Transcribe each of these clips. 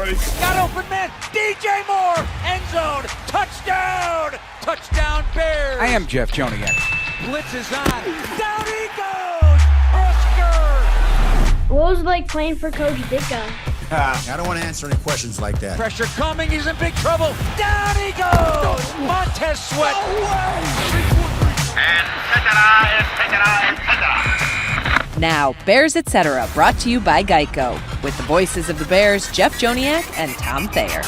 ready? Got open man. DJ Moore. End zone. Touchdown. Touchdown Bears. I am Jeff Joniak. Blitz is on. Down he goes. Oscar. What was it like playing for Coach Ditka? I don't want to answer any questions like that. Pressure coming. He's in big trouble. Down he goes. Montez Sweat. And etc. Now, Bears Etc. brought to you by Geico, with the voices of the Bears, Jeff Joniak and Tom Thayer.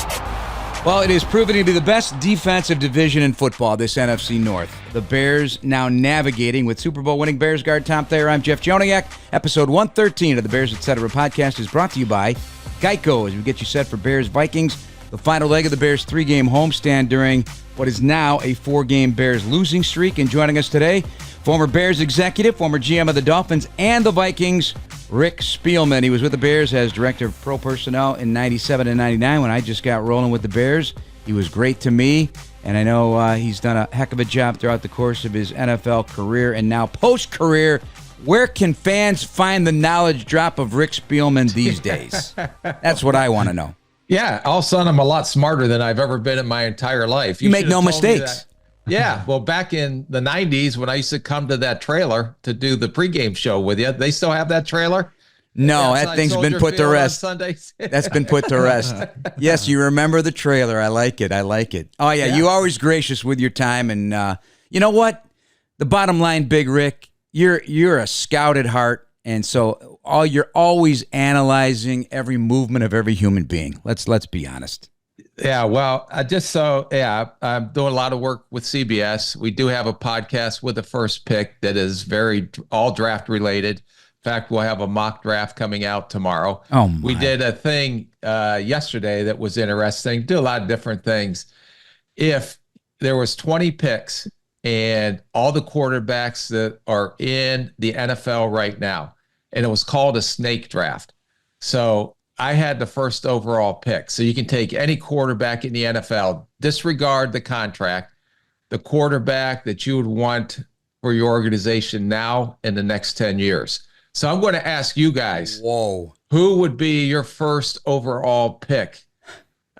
Well, it is proving to be the best defensive division in football, this NFC North. The Bears now navigating with Super Bowl winning Bears guard Tom Thayer. I'm Jeff Joniak. Episode 113 of the Bears Etc. podcast is brought to you by Geico as we get you set for Bears Vikings, the final leg of the Bears 3-game homestand during what is now a 4-game Bears losing streak. And joining us today, former Bears executive, former GM of the Dolphins and the Vikings, Rick Spielman. He was with the Bears as director of pro personnel in 97 and 99 when I just got rolling with the Bears. He was great to me, and I know he's done a heck of a job throughout the course of his NFL career and now post-career. Where can fans find the knowledge drop of Rick Spielman these days? That's what I want to know. Yeah, all of a sudden I'm a lot smarter than I've ever been in my entire life. You make no mistakes. Yeah, well, back in the 90s when I used to come to that trailer to do the pregame show with you, they still have that trailer? No, that thing's been put to rest. Sundays. That's been put to rest. Yes, you remember the trailer. I like it. Oh, yeah, you're always gracious with your time. And you know what? The bottom line, Big Rick, you're a scout at heart. And so you're always analyzing every movement of every human being. Let's be honest. Yeah, well, I'm doing a lot of work with CBS. We do have a podcast with the first pick that is very all draft related. In fact, we'll have a mock draft coming out tomorrow. Oh, my. We did a thing yesterday that was interesting. Do a lot of different things. If there was 20 picks and all the quarterbacks that are in the NFL right now, and it was called a snake draft. So I had the first overall pick. So you can take any quarterback in the NFL, disregard the contract, the quarterback that you would want for your organization now in the next 10 years. So I'm going to ask you guys, who would be your first overall pick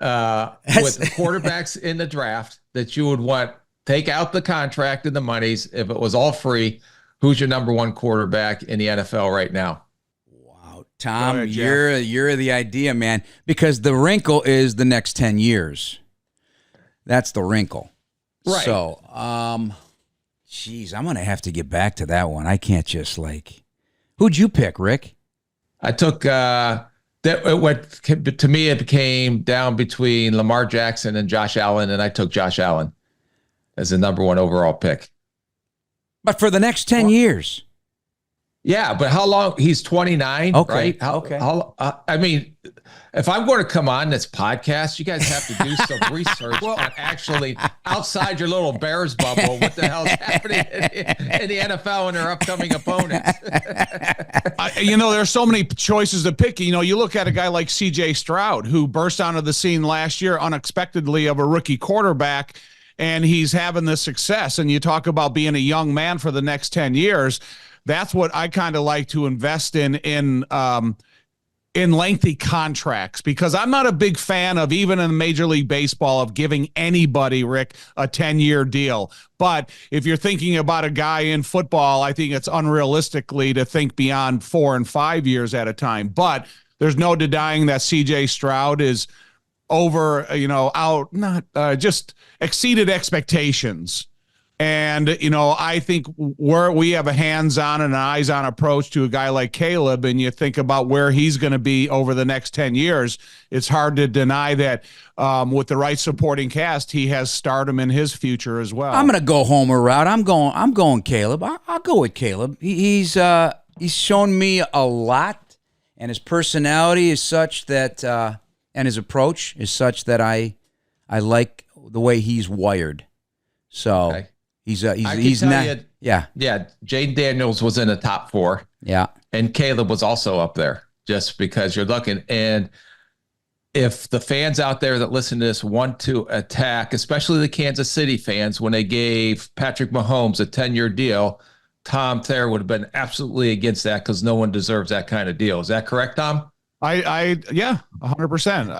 with the quarterbacks in the draft that you would want? Take out the contract and the monies. If it was all free, who's your number one quarterback in the NFL right now? Tom, ahead, you're the idea, man, because the wrinkle is the next 10 years. That's the wrinkle. Right. So, I'm going to have to get back to that one. I can't just who'd you pick, Rick? I took, to me, it became down between Lamar Jackson and Josh Allen, and I took Josh Allen as the number one overall pick. But for the next 10 years. Yeah, but how long? He's 29, right? I mean, if I'm going to come on this podcast, you guys have to do some research on actually outside your little Bears bubble. What the hell's happening in the NFL and their upcoming opponents? There's so many choices to pick. You look at a guy like C.J. Stroud, who burst onto the scene last year unexpectedly of a rookie quarterback, and he's having this success. And you talk about being a young man for the next 10 years. That's what I kind of like to invest in lengthy contracts, because I'm not a big fan of, even in Major League Baseball, of giving anybody, Rick, a 10-year deal. But if you're thinking about a guy in football, I think it's unrealistically to think beyond 4 and 5 years at a time. But there's no denying that C.J. Stroud is just exceeded expectations. And, I think we have a hands-on and an eyes-on approach to a guy like Caleb, and you think about where he's going to be over the next 10 years, it's hard to deny that with the right supporting cast, he has stardom in his future as well. I'm going to go Homer route. I'm going Caleb. I'll go with Caleb. He's shown me a lot, and his personality is such that, and his approach is such that I like the way he's wired. So. Okay. He's not. Yeah. Jaden Daniels was in the top 4. Yeah. And Caleb was also up there, just because you're looking. And if the fans out there that listen to this want to attack, especially the Kansas City fans, when they gave Patrick Mahomes a 10-year deal, Tom Thayer would have been absolutely against that, because no one deserves that kind of deal. Is that correct, Tom? Yeah, 100%.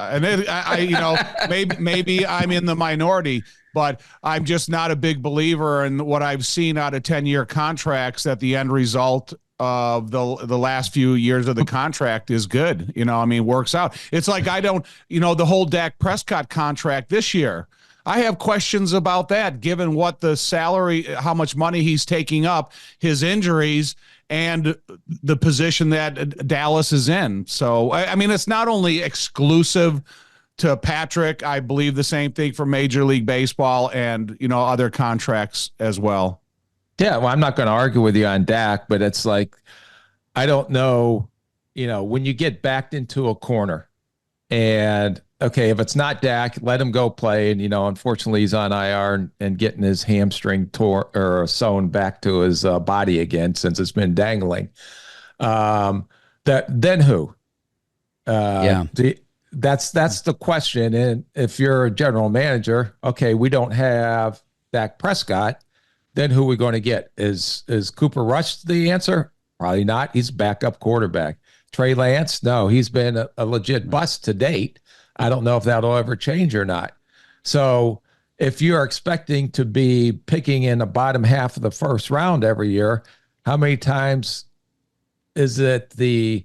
And maybe I'm in the minority, but I'm just not a big believer in what I've seen out of 10-year contracts, that the end result of the last few years of the contract is good. Works out. It's like the whole Dak Prescott contract this year. I have questions about that, given what the salary, how much money he's taking up, his injuries, and the position that Dallas is in. So, it's not only exclusive to Patrick. I believe the same thing for Major League Baseball and, other contracts as well. Yeah, well, I'm not going to argue with you on Dak, but it's like, I don't know, when you get backed into a corner and, okay, if it's not Dak, let him go play. And, unfortunately, he's on IR and getting his hamstring tore or sewn back to his body again since it's been dangling. Then who? That's the question. And if you're a general manager, okay, we don't have Dak Prescott, then who are we going to get? Is Cooper Rush the answer? Probably not. He's a backup quarterback. Trey Lance? No, he's been a legit bust to date. I don't know if that'll ever change or not. So if you're expecting to be picking in the bottom half of the first round every year, how many times is it the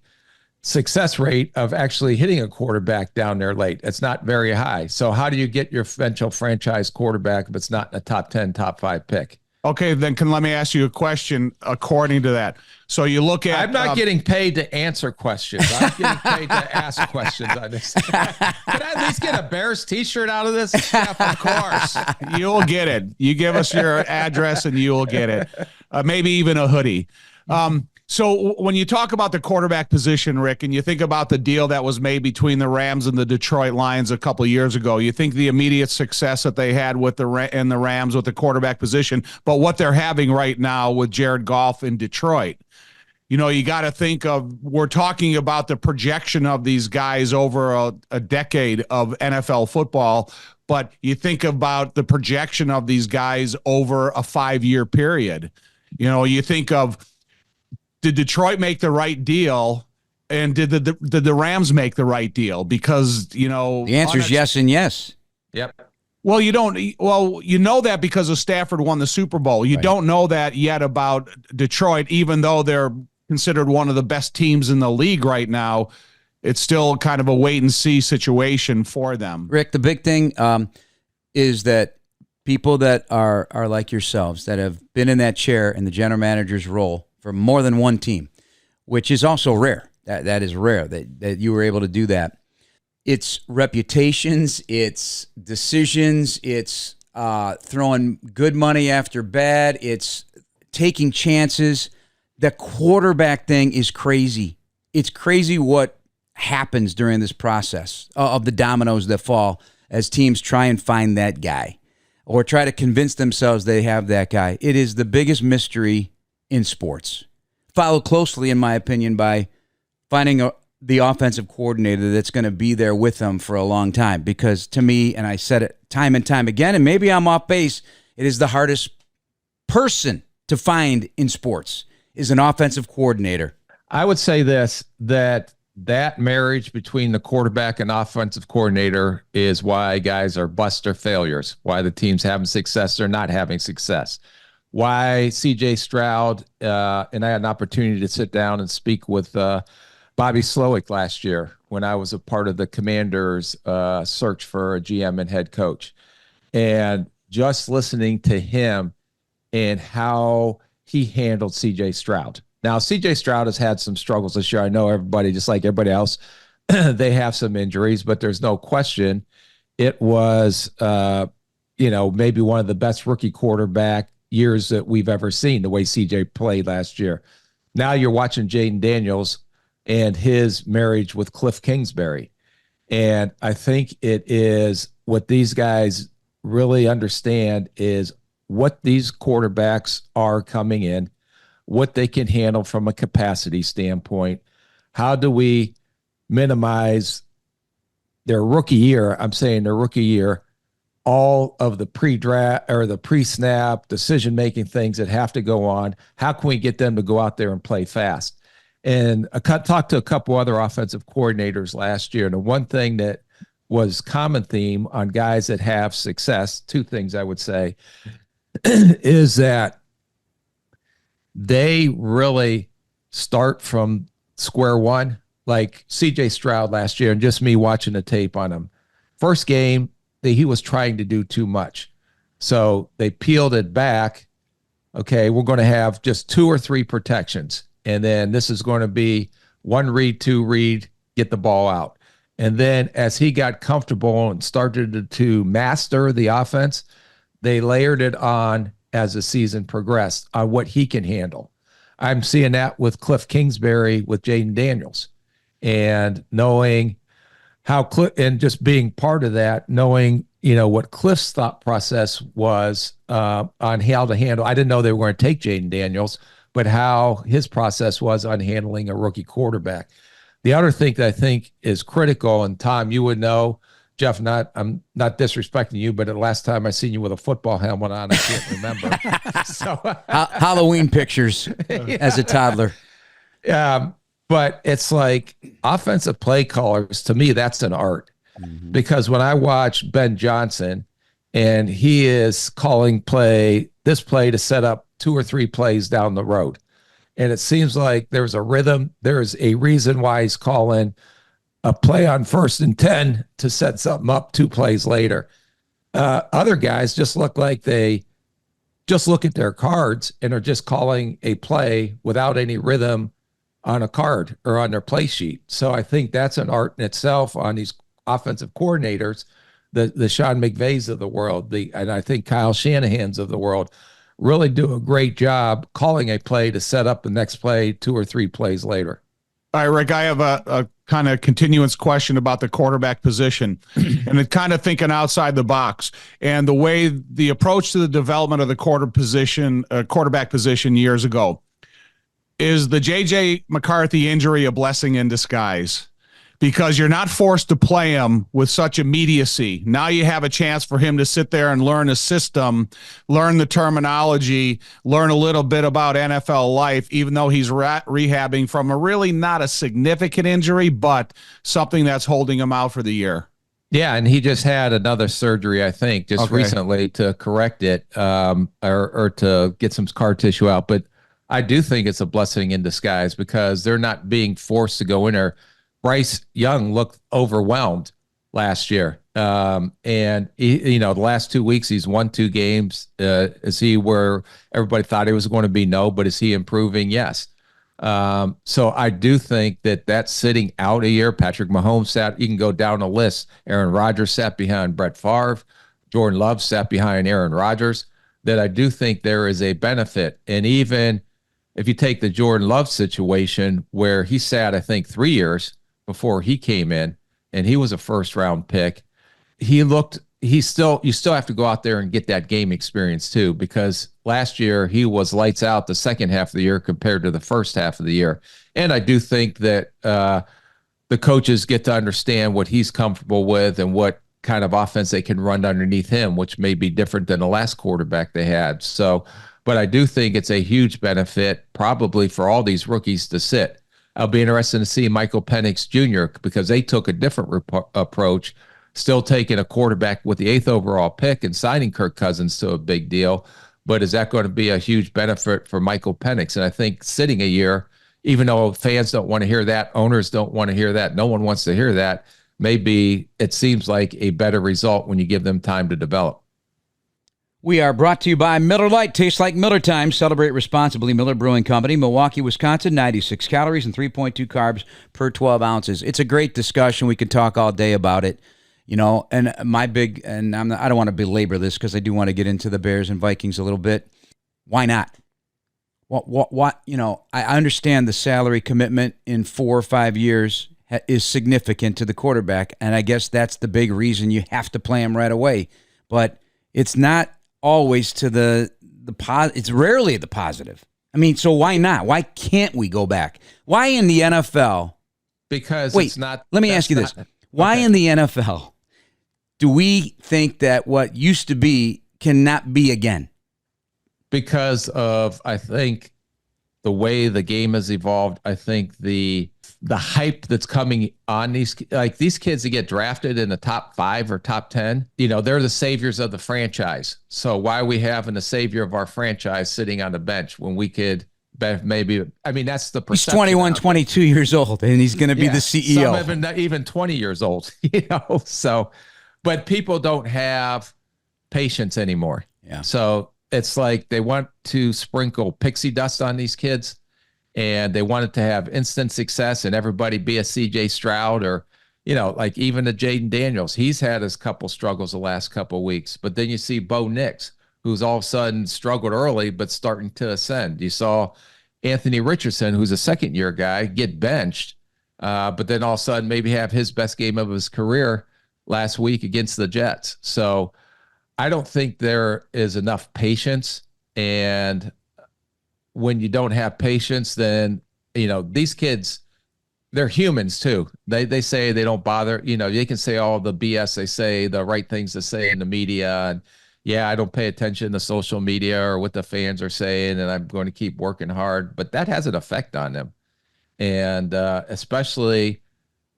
success rate of actually hitting a quarterback down there late? It's not very high. So how do you get your eventual franchise quarterback if it's not a top 10, top 5 pick? Okay, then let me ask you a question according to that. So you look at... I'm not getting paid to answer questions. I'm getting paid to ask questions on this. Can I at least get a Bears t-shirt out of this? Yeah, of course. You'll get it. You give us your address and you'll get it. Maybe even a hoodie. So when you talk about the quarterback position, Rick, and you think about the deal that was made between the Rams and the Detroit Lions a couple of years ago, you think the immediate success that they had with the Rams with the quarterback position, but what they're having right now with Jared Goff in Detroit. You got to think of, we're talking about the projection of these guys over a decade of NFL football, but you think about the projection of these guys over a 5-year period. You think of, did Detroit make the right deal, and did the Rams make the right deal? Because, the answer is yes and yes. Yep. Well, you know that because of Stafford won the Super Bowl. You don't know that yet about Detroit, even though they're considered one of the best teams in the league right now. It's still kind of a wait and see situation for them. Rick, the big thing is that people that are like yourselves, that have been in that chair in the general manager's role for more than one team, which is also rare. That is rare that you were able to do that. It's reputations, it's decisions, it's throwing good money after bad, it's taking chances. The quarterback thing is crazy. It's crazy what happens during this process of the dominoes that fall as teams try and find that guy or try to convince themselves they have that guy. It is the biggest mystery in sports. Followed closely, in my opinion, by finding the offensive coordinator that's going to be there with them for a long time. Because to me, and I said it time and time again, and maybe I'm off base, it is the hardest person to find in sports is an offensive coordinator. I would say this, that marriage between the quarterback and offensive coordinator is why guys are bust or failures, why the team's having success or not having success. Why C.J. Stroud, and I had an opportunity to sit down and speak with Bobby Slowick last year when I was a part of the Commanders' search for a GM and head coach. And just listening to him and how he handled C.J. Stroud. Now, C.J. Stroud has had some struggles this year. I know everybody, just like everybody else, they have some injuries, but there's no question it was, maybe one of the best rookie quarterback years that we've ever seen, the way CJ played last year. Now you're watching Jaden Daniels and his marriage with Cliff Kingsbury. And I think it is what these guys really understand is what these quarterbacks are coming in, what they can handle from a capacity standpoint. How do we minimize their rookie year? I'm saying their rookie year, all of the pre-draft or the pre-snap decision-making things that have to go on. How can we get them to go out there and play fast? And I talked to a couple other offensive coordinators last year. And the one thing that was common theme on guys that have success, two things I would say, is that they really start from square one. Like CJ Stroud last year, and just me watching the tape on him. First game, he was trying to do too much. So they peeled it back. Okay, we're going to have just 2 or 3 protections. And then this is going to be 1 read, 2 read, get the ball out. And then as he got comfortable and started to master the offense, they layered it on as the season progressed on what he can handle. I'm seeing that with Cliff Kingsbury, with Jaden Daniels. And knowing how and just being part of that, knowing, what Cliff's thought process was on how to handle. I didn't know they were going to take Jaden Daniels, but how his process was on handling a rookie quarterback. The other thing that I think is critical, and Tom, you would know, Jeff, I'm not disrespecting you, but the last time I seen you with a football helmet on, I can't remember. So Halloween pictures as a toddler. But it's like offensive play callers, to me, that's an art. Because when I watch Ben Johnson and he is calling this play to set up 2 or 3 plays down the road, and it seems like there's a rhythm, there's a reason why he's calling a play on 1st and 10 to set something up 2 plays later. Other guys just look like they just look at their cards and are just calling a play without any rhythm on a card or on their play sheet. So I think that's an art in itself on these offensive coordinators, the Sean McVays of the world, and I think Kyle Shanahan's of the world really do a great job calling a play to set up the next play 2 or 3 plays later. All right, Rick, I have a kind of continuance question about the quarterback position and it kind of thinking outside the box and the way the approach to the development of the quarterback position years ago. Is the J.J. McCarthy injury a blessing in disguise? Because you're not forced to play him with such immediacy. Now you have a chance for him to sit there and learn a system, learn the terminology, learn a little bit about NFL life, even though he's rehabbing from a really not a significant injury, but something that's holding him out for the year. Yeah, and he just had another surgery, I think, recently to correct it or to get some scar tissue out. But I do think it's a blessing in disguise because they're not being forced to go in there. Bryce Young looked overwhelmed last year. And he, the last 2 weeks, he's won 2 games. Is he where everybody thought he was going to be? No, but is he improving? Yes. So I do think that's sitting out a year. Patrick Mahomes sat, you can go down the list. Aaron Rodgers sat behind Brett Favre. Jordan Love sat behind Aaron Rodgers. That I do think there is a benefit. And even if you take the Jordan Love situation where he sat, I think 3 years before he came in and he was a 1st-round pick, you still have to go out there and get that game experience too, because last year he was lights out the second half of the year compared to the first half of the year. And I do think that the coaches get to understand what he's comfortable with and what kind of offense they can run underneath him, which may be different than the last quarterback they had. So, but I do think it's a huge benefit probably for all these rookies to sit. I'll be interested to see Michael Penix Jr. because they took a different approach, still taking a quarterback with the 8th overall pick and signing Kirk Cousins to a big deal. But is that going to be a huge benefit for Michael Penix? And I think sitting a year, even though fans don't want to hear that, owners don't want to hear that, no one wants to hear that, maybe it seems like a better result when you give them time to develop. We are brought to you by Miller Lite. Tastes like Miller time. Celebrate responsibly. Miller Brewing Company, Milwaukee, Wisconsin. 96 calories and 3.2 carbs per 12 ounces. It's a great discussion. We could talk all day about it. And my big, and I don't want to belabor this because I do want to get into the Bears and Vikings a little bit. Why not? What? I understand the salary commitment in 4 or 5 years is significant to the quarterback, and I guess that's the big reason you have to play him right away. But it's not always to the it's rarely the positive. I mean, so why not? Why can't we go back? Why in the NFL? Because wait, it's not. Let me ask you this. Why in the NFL do we think that what used to be cannot be again? Because of, I think, the way the game has evolved, I think the hype that's coming on these kids that get drafted in the top 5 or top 10, they're the saviors of the franchise. So why are we having the savior of our franchise sitting on the bench when we could maybe, that's the perception. He's 21, 22 years old, and he's going to be the CEO. Some even 20 years old, so, but people don't have patience anymore. Yeah. So it's like they want to sprinkle pixie dust on these kids, and they want it to have instant success and everybody be a CJ Stroud or, like even the Jaden Daniels. He's had his couple struggles the last couple of weeks, but then you see Bo Nix, who's all of a sudden struggled early, but starting to ascend. You saw Anthony Richardson, who's a second-year guy, get benched, but then all of a sudden maybe have his best game of his career last week against the Jets. So I don't think there is enough patience, and when you don't have patience, then, these kids, they're humans too. They say they don't bother, they can say all the BS they say, the right things to say in the media. And yeah, I don't pay attention to social media or what the fans are saying, and I'm going to keep working hard, but that has an effect on them. And especially,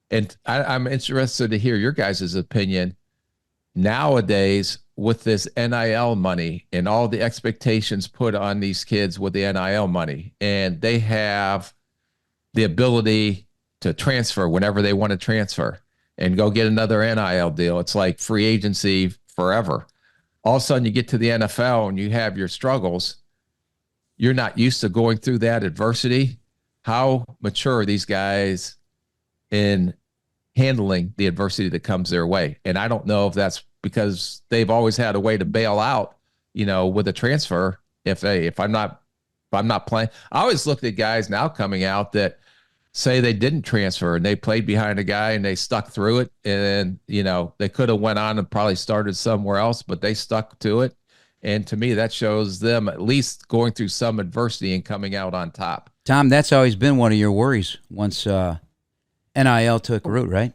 and I'm interested to hear your guys' opinion nowadays with this NIL money and all the expectations put on these kids with the NIL money, and they have the ability to transfer whenever they want to transfer and go get another NIL deal. It's like free agency forever. All of a sudden you get to the NFL and you have your struggles. You're not used to going through that adversity. How mature are these guys in handling the adversity that comes their way? And I don't know if that's because they've always had a way to bail out, with a transfer. If I'm not playing, I always look at guys now coming out that say they didn't transfer and they played behind a guy and they stuck through it. And, they could have went on and probably started somewhere else, but they stuck to it. And to me, that shows them at least going through some adversity and coming out on top. Tom, that's always been one of your worries once NIL took root, right?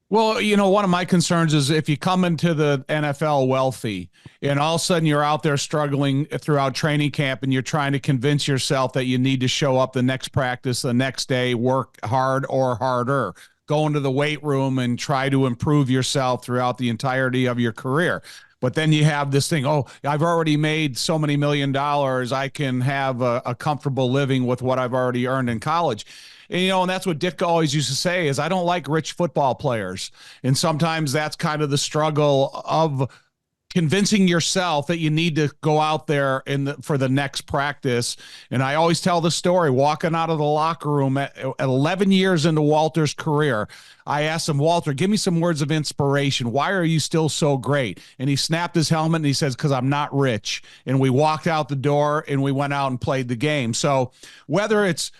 Well, one of my concerns is if you come into the NFL wealthy and all of a sudden you're out there struggling throughout training camp and you're trying to convince yourself that you need to show up the next practice, the next day, work hard or harder, go into the weight room and try to improve yourself throughout the entirety of your career. But then you have this thing, I've already made so many $1 million. I can have a comfortable living with what I've already earned in college. And that's what Dick always used to say is I don't like rich football players. And sometimes that's kind of the struggle of convincing yourself that you need to go out there for the next practice. And I always tell the story, walking out of the locker room at 11 years into Walter's career, I asked him, Walter, give me some words of inspiration. Why are you still so great? And he snapped his helmet and he says, because I'm not rich. And we walked out the door and we went out and played the game. So whether it's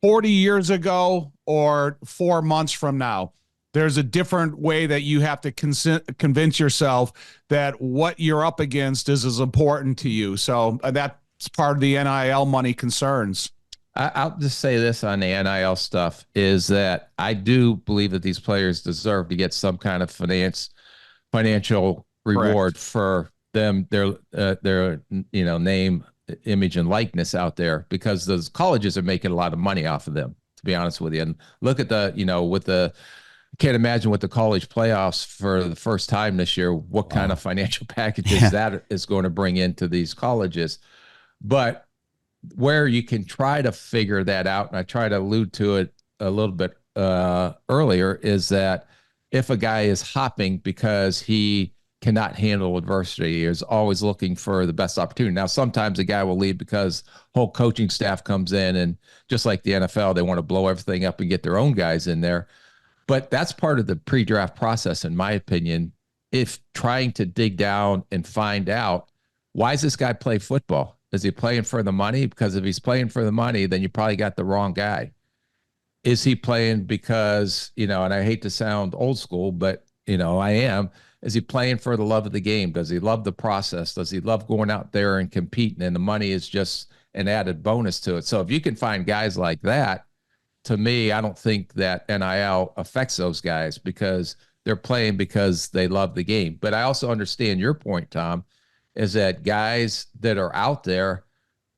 40 years ago or 4 months from now, there's a different way that you have to convince yourself that what you're up against is as important to you. So that's part of the NIL money concerns. I'll just say this on the NIL stuff is that I do believe that these players deserve to get some kind of financial reward. Correct. For them, their name, image, and likeness out there, because those colleges are making a lot of money off of them, to be honest with you. And look at I can't imagine with the college playoffs for the first time this year, what kind of financial packages that is going to bring into these colleges. But where you can try to figure that out, and I try to allude to it a little bit earlier, is that if a guy is hopping because he cannot handle adversity, is always looking for the best opportunity. Now, sometimes a guy will leave because whole coaching staff comes in, and just like the NFL, they want to blow everything up and get their own guys in there. But that's part of the pre-draft process, in my opinion, if trying to dig down and find out, why does this guy play football? Is he playing for the money? Because if he's playing for the money, then you probably got the wrong guy. Is he playing because, and I hate to sound old school, but, I am. Is he playing for the love of the game? Does he love the process? Does he love going out there and competing? And the money is just an added bonus to it. So if you can find guys like that, to me, I don't think that NIL affects those guys because they're playing because they love the game. But I also understand your point, Tom, is that guys that are out there,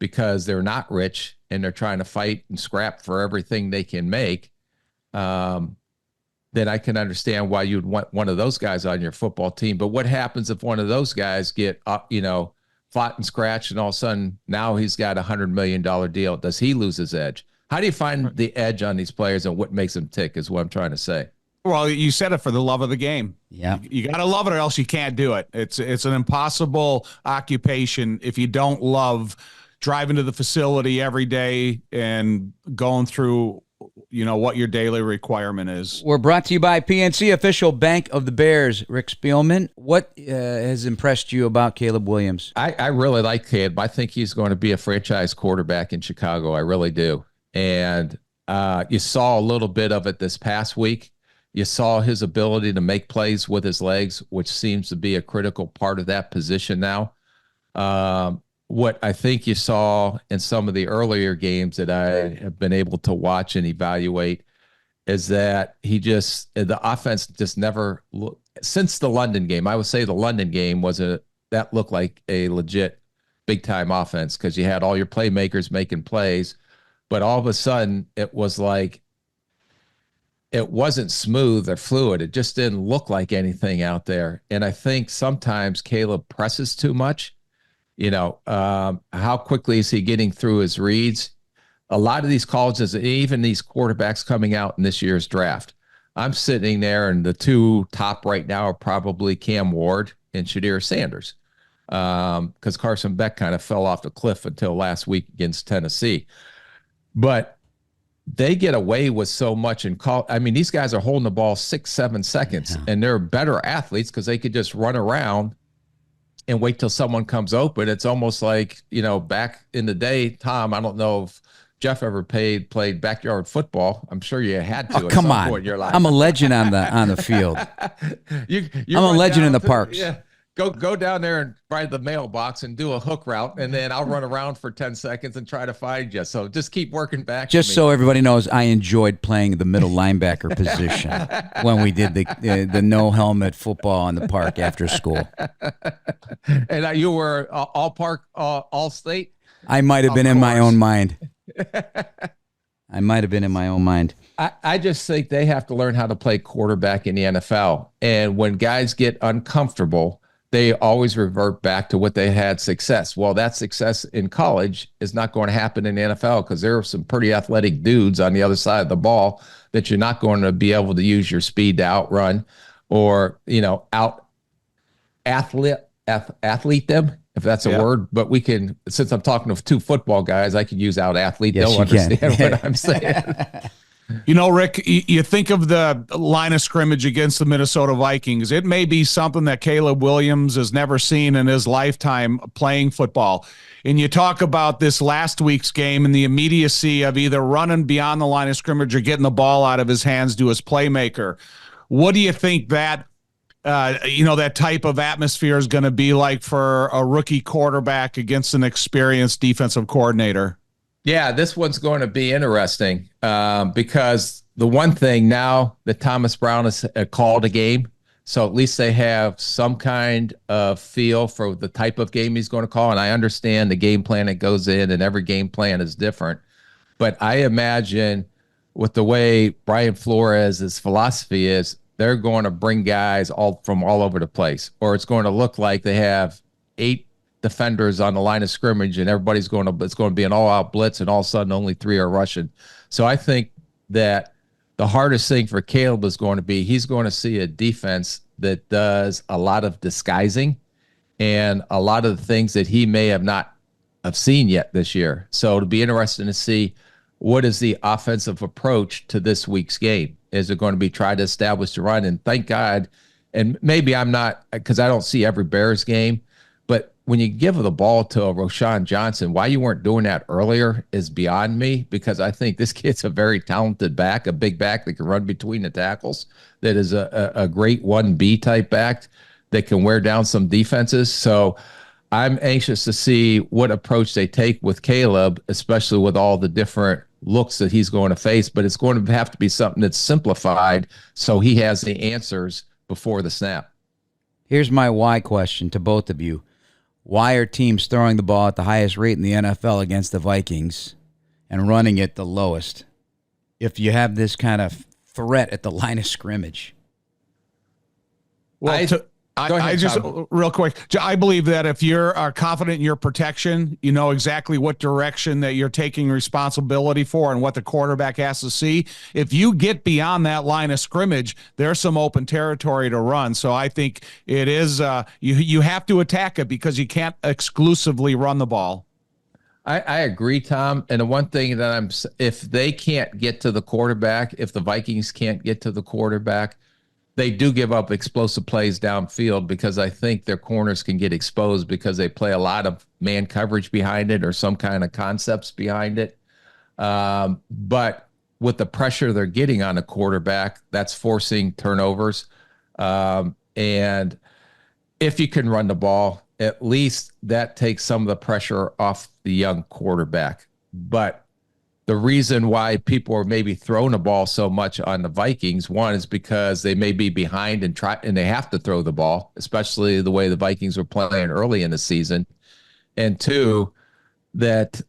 because they're not rich and they're trying to fight and scrap for everything they can make, then I can understand why you'd want one of those guys on your football team. But what happens if one of those guys get, fought and scratched, and all of a sudden now he's got $100 million deal? Does he lose his edge? How do you find the edge on these players and what makes them tick is what I'm trying to say. Well, you said it, for the love of the game. Yeah. You got to love it or else you can't do it. It's an impossible occupation if you don't love driving to the facility every day and going through, what your daily requirement is. We're brought to you by PNC, official bank of the Bears. Rick Spielman, what has impressed you about Caleb Williams? I really like Caleb. I think he's going to be a franchise quarterback in Chicago. I really do. And you saw a little bit of it this past week. You saw his ability to make plays with his legs, which seems to be a critical part of that position now. What I think you saw in some of the earlier games that I have been able to watch and evaluate is that the offense just never, since the London game, I would say the London game that looked like a legit big time offense because you had all your playmakers making plays, but all of a sudden it was like, it wasn't smooth or fluid. It just didn't look like anything out there. And I think sometimes Caleb presses too much. How quickly is he getting through his reads? A lot of these colleges, even these quarterbacks coming out in this year's draft, I'm sitting there, and the two top right now are probably Cam Ward and Shadir Sanders, because Carson Beck kind of fell off the cliff until last week against Tennessee. But they get away with so much in college. I mean, these guys are holding the ball 6-7 seconds, and they're better athletes because they could just run around and wait till someone comes open. It's almost like, back in the day, Tom, I don't know if Jeff ever played backyard football. I'm sure you had to. Come on. Point in your life. I'm a legend on the field. I'm a legend in the parks. Yeah. Go down there and find the mailbox and do a hook route, and then I'll run around for 10 seconds and try to find you. So just keep working back. Just so everybody knows, I enjoyed playing the middle linebacker position when we did the no helmet football in the park after school. And you were all state? I might have been in my own mind. I might have been in my own mind. I just think they have to learn how to play quarterback in the NFL. And when guys get uncomfortable, they always revert back to what they had success. Well, that success in college is not going to happen in the NFL because there are some pretty athletic dudes on the other side of the ball that you're not going to be able to use your speed to outrun or, out athlete them, if that's a word. But we can, since I'm talking to two football guys, I can use out athlete. Yes, they'll understand what I'm saying. Rick, you think of the line of scrimmage against the Minnesota Vikings. It may be something that Caleb Williams has never seen in his lifetime playing football. And you talk about this last week's game and the immediacy of either running beyond the line of scrimmage or getting the ball out of his hands to his playmaker. What do you think that that type of atmosphere is going to be like for a rookie quarterback against an experienced defensive coordinator? Yeah, this one's going to be interesting because the one thing now that Thomas Brown has called a game, so at least they have some kind of feel for the type of game he's going to call. And I understand the game plan that goes in, and every game plan is different. But I imagine with the way Brian Flores' philosophy is, they're going to bring guys from all over the place, or it's going to look like they have 8 defenders on the line of scrimmage and it's going to be an all-out blitz, and all of a sudden only 3 are rushing. So I think that the hardest thing for Caleb is going to be, he's going to see a defense that does a lot of disguising and a lot of the things that he may have not have seen yet this year. So it'll be interesting to see what is the offensive approach to this week's game. Is it going to be try to establish the run? And thank God, and maybe I'm not, because I don't see every Bears game, but when you give the ball to a Roshan Johnson, why you weren't doing that earlier is beyond me, because I think this kid's a very talented back, a big back that can run between the tackles, that is a great 1B type back that can wear down some defenses. So I'm anxious to see what approach they take with Caleb, especially with all the different looks that he's going to face. But it's going to have to be something that's simplified so he has the answers before the snap. Here's my why question to both of you. why are teams throwing the ball at the highest rate in the NFL against the Vikings and running it the lowest if you have this kind of threat at the line of scrimmage? Well, I just real quick. I believe that if you're confident in your protection, you know exactly what direction that you're taking responsibility for and what the quarterback has to see. If you get beyond that line of scrimmage, there's some open territory to run. So I think it is you have to attack it because you can't exclusively run the ball. I agree, Tom. And the one thing that if they can't get to the quarterback, if the Vikings can't get to the quarterback, they do give up explosive plays downfield because I think their corners can get exposed because they play a lot of man coverage behind it or some kind of concepts behind it. But with the pressure they're getting on a quarterback, that's forcing turnovers. And if you can run the ball, at least that takes some of the pressure off the young quarterback. But the reason why people are maybe throwing the ball so much on the Vikings, one is because they may be behind and they have to throw the ball, especially the way the Vikings were playing early in the season. And two, that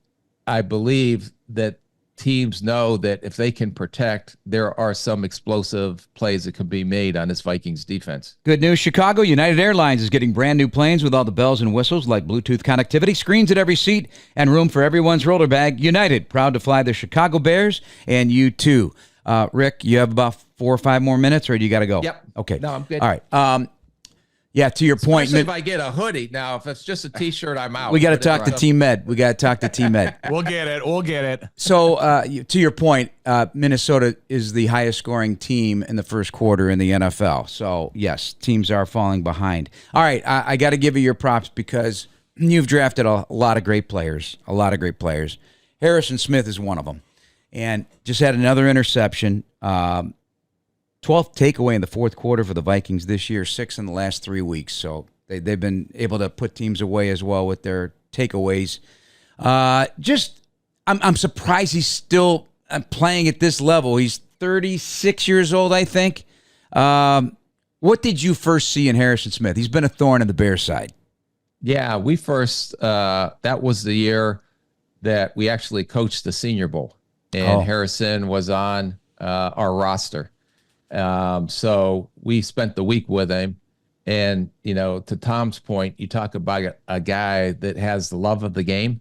I believe that teams know that if they can protect, there are some explosive plays that can be made on this Vikings defense. Good news, Chicago. United Airlines is getting brand new planes with all the bells and whistles like Bluetooth connectivity, screens at every seat, and room for everyone's roller bag. United, proud to fly the Chicago Bears, and you too. Rick, you have about 4 or 5 more minutes, or do you got to go? Yep. Okay. No, I'm good. All right. Yeah, to your point. Especially if I get a hoodie. Now, if it's just a T-shirt, I'm out. We got to talk to Team Med. We got to talk to Team Med. We'll get it. So, to your point, Minnesota is the highest scoring team in the first quarter in the NFL. So, yes, teams are falling behind. All right, I got to give you your props because you've drafted a lot of great players, Harrison Smith is one of them, and just had another interception. 12th takeaway in the fourth quarter for the Vikings this year, 6 in the last 3 weeks. So they've been able to put teams away as well with their takeaways. I'm surprised he's still playing at this level. He's 36 years old, I think. What did you first see in Harrison Smith? He's been a thorn in the Bears side. Yeah, we first, that was the year that we actually coached the Senior Bowl, and Harrison was on our roster. So we spent the week with him, and, you know, to Tom's point, you talk about a guy that has the love of the game.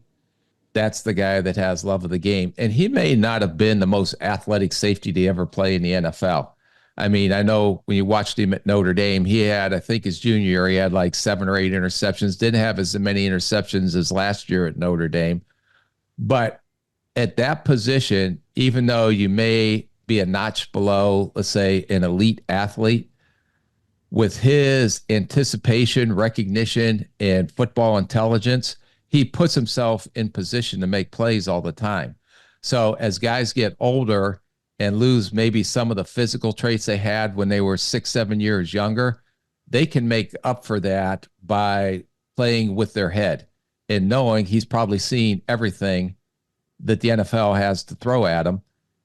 That's the guy that has love of the game. And he may not have been the most athletic safety to ever play in the NFL. I mean, I know when you watched him at Notre Dame, he had, I think his junior year, he had like 7 or 8 interceptions, didn't have as many interceptions as last year at Notre Dame. But at that position, even though you may be a notch below, let's say, an elite athlete, with his anticipation, recognition, and football intelligence, he puts himself in position to make plays all the time. So as guys get older and lose maybe some of the physical traits they had when they were 6, 7 years younger, they can make up for that by playing with their head and knowing he's probably seen everything that the NFL has to throw at him.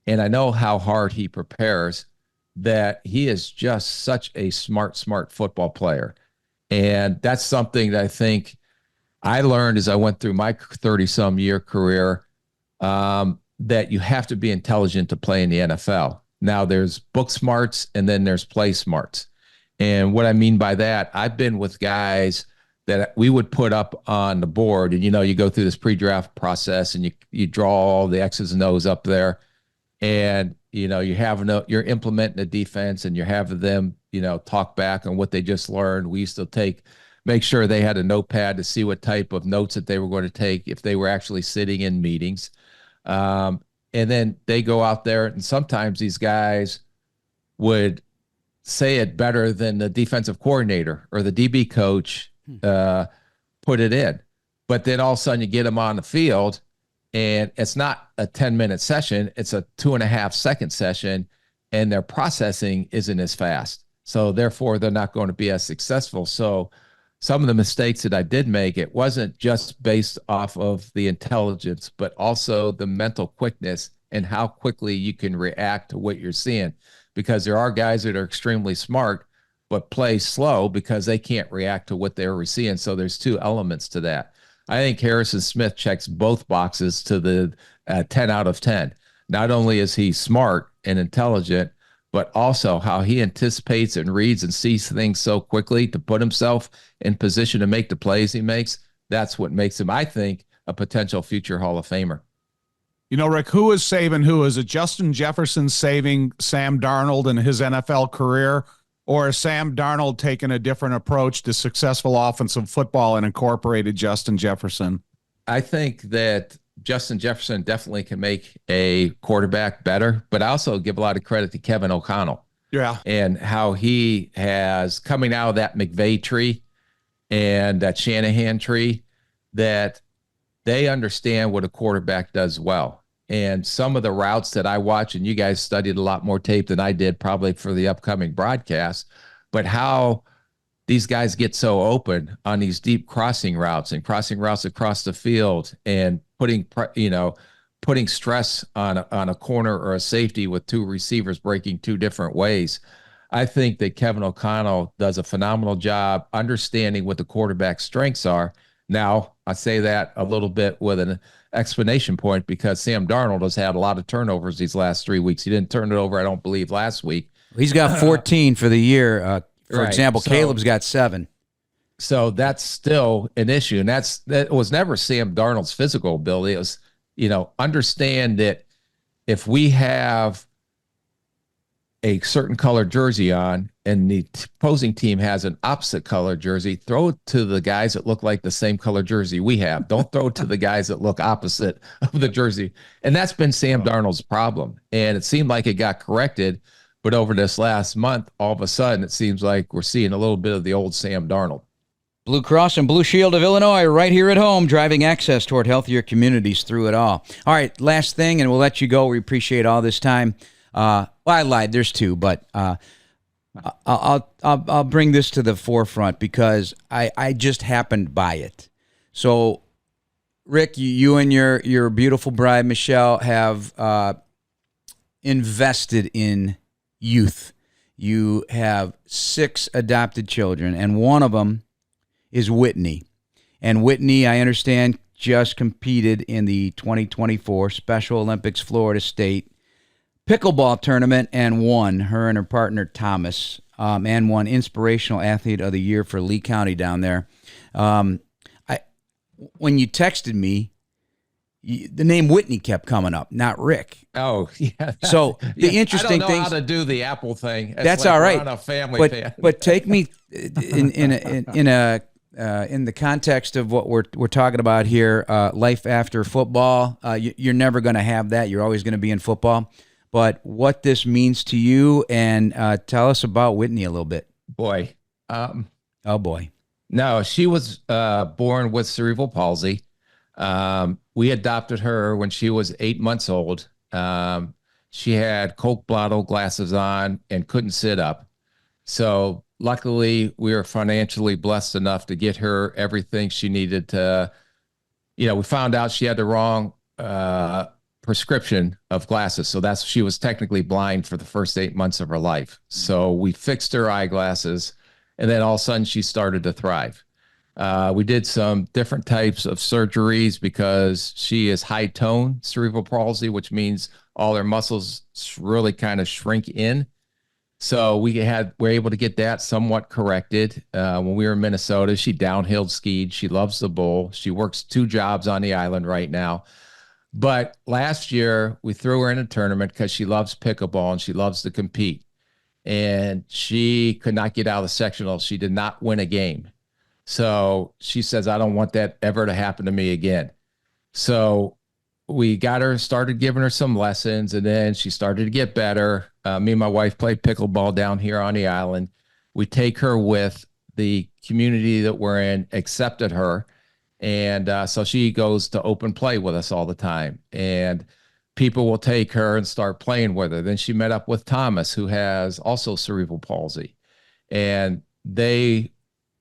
And I know how hard he prepares, that he is just such a smart football player. And that's something that I think I learned as I went through my 30-some year career, that you have to be intelligent to play in the NFL. Now, there's book smarts and then there's play smarts. And what I mean by that, I've been with guys that we would put up on the board, and, you know, you go through this pre-draft process and you draw all the X's and O's up there. And, you know, you're implementing the defense and you're having them, you know, talk back on what they just learned. We used to make sure they had a notepad to see what type of notes that they were going to take if they were actually sitting in meetings. And then they go out there, and sometimes these guys would say it better than the defensive coordinator or the DB coach put it in. But then all of a sudden you get them on the field, and it's not a 10-minute session. It's a 2.5-second session, and their processing isn't as fast. So therefore, they're not going to be as successful. So some of the mistakes that I did make, it wasn't just based off of the intelligence, but also the mental quickness and how quickly you can react to what you're seeing. Because there are guys that are extremely smart, but play slow because they can't react to what they're seeing. So there's two elements to that. I think Harrison Smith checks both boxes to the 10 out of 10. Not only is he smart and intelligent, but also how he anticipates and reads and sees things so quickly to put himself in position to make the plays he makes. That's what makes him, I think, a potential future Hall of Famer. You know, Rick, who is saving who? Is it Justin Jefferson saving Sam Darnold in his NFL career, or is Sam Darnold taking a different approach to successful offensive football and incorporated Justin Jefferson? I think that Justin Jefferson definitely can make a quarterback better, but I also give a lot of credit to Kevin O'Connell. Yeah. And how he has, coming out of that McVay tree and that Shanahan tree, that they understand what a quarterback does well. And some of the routes that I watch, and you guys studied a lot more tape than I did probably for the upcoming broadcast, but how these guys get so open on these deep crossing routes and crossing routes across the field and putting stress on a corner or a safety with two receivers breaking two different ways. I think that Kevin O'Connell does a phenomenal job understanding what the quarterback's strengths are. Now, I say that a little bit with an explanation point because Sam Darnold has had a lot of turnovers these last 3 weeks. He didn't turn it over, I don't believe, last week. He's got 14 for the year. For Right. example, So- Caleb's got 7. So that's still an issue. And that was never Sam Darnold's physical ability. It was, understand that if we have a certain color jersey on and the opposing team has an opposite color jersey, throw it to the guys that look like the same color jersey we have. Don't throw it to the guys that look opposite of the jersey. And that's been Sam Darnold's problem. And it seemed like it got corrected. But over this last month, all of a sudden, it seems like we're seeing a little bit of the old Sam Darnold. Blue Cross and Blue Shield of Illinois, right here at home, driving access toward healthier communities through it all. All right, last thing, and we'll let you go. We appreciate all this time. Well, I lied. There's 2, but I'll bring this to the forefront because I just happened by it. So, Rick, you and your beautiful bride Michelle have invested in youth. You have 6 adopted children, and one of them is Whitney. And Whitney, I understand, just competed in the 2024 Special Olympics Florida State pickleball tournament and won, her and her partner Thomas, and won Inspirational Athlete of the Year for Lee County down there. When you texted me, the name Whitney kept coming up, not Rick. Oh, yeah. So the interesting I don't know how to do the Apple thing. It's that's like all we're right. on a family fan. But take me in the context of what we're talking about here, life after football. You're never going to have that. You're always going to be in football. But what this means to you, and tell us about Whitney a little bit. Boy. Oh boy. No, she was born with cerebral palsy. We adopted her when she was 8 months old. She had Coke bottle glasses on and couldn't sit up. So luckily, we were financially blessed enough to get her everything she needed to, we found out she had the wrong prescription of glasses. So she was technically blind for the first 8 months of her life. So we fixed her eyeglasses, and then all of a sudden she started to thrive. We did some different types of surgeries because she is high tone cerebral palsy, which means all her muscles really kind of shrink in. So we're able to get that somewhat corrected. When we were in Minnesota, she downhill skied. She loves the bowl. She works 2 jobs on the island right now. But last year we threw her in a tournament because she loves pickleball and she loves to compete. And she could not get out of the sectional. She did not win a game. So she says, I don't want that ever to happen to me again. So we got her, started giving her some lessons, and then she started to get better. Me and my wife played pickleball down here on the island. We take her with the community that we're in, accepted her. And so she goes to open play with us all the time. And people will take her and start playing with her. Then she met up with Thomas, who has also cerebral palsy. And they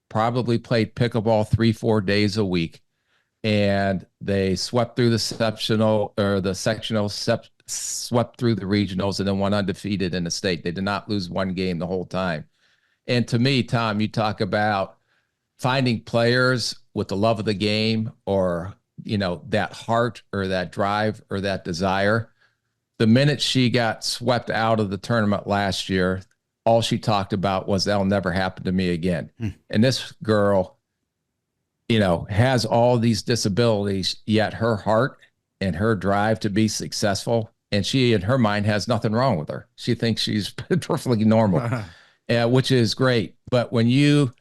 probably played pickleball 3-4 days a week. And they swept through the sectional, swept through the regionals, and then went undefeated in the state. They did not lose one game the whole time. And to me, Tom, you talk about finding players with the love of the game, or, that heart or that drive or that desire. The minute she got swept out of the tournament last year, all she talked about was, that'll never happen to me again. And this girl, has all these disabilities, yet her heart and her drive to be successful, and she, in her mind, has nothing wrong with her. She thinks she's perfectly normal, which is great. But I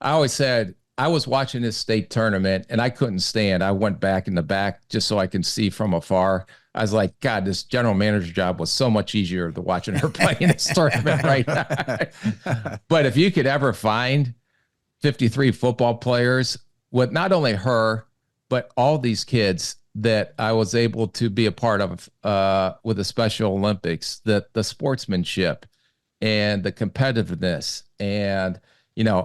always said, I was watching this state tournament and I couldn't stand. I went back in the back just so I can see from afar. I was like, God, this general manager job was so much easier than watching her play in this tournament right now. But if you could ever find 53 football players with not only her, but all these kids that I was able to be a part of with the Special Olympics, the sportsmanship and the competitiveness, and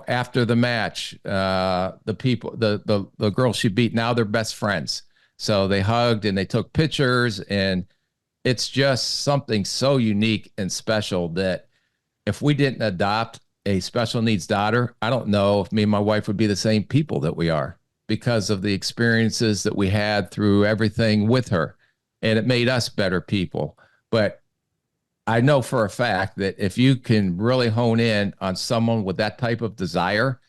after the match, the people, the girls she beat, now they're best friends. So they hugged and they took pictures, and it's just something so unique and special that if we didn't adopt a special needs daughter, I don't know if me and my wife would be the same people that we are, because of the experiences that we had through everything with her, and it made us better people. But I know for a fact that if you can really hone in on someone with that type of desire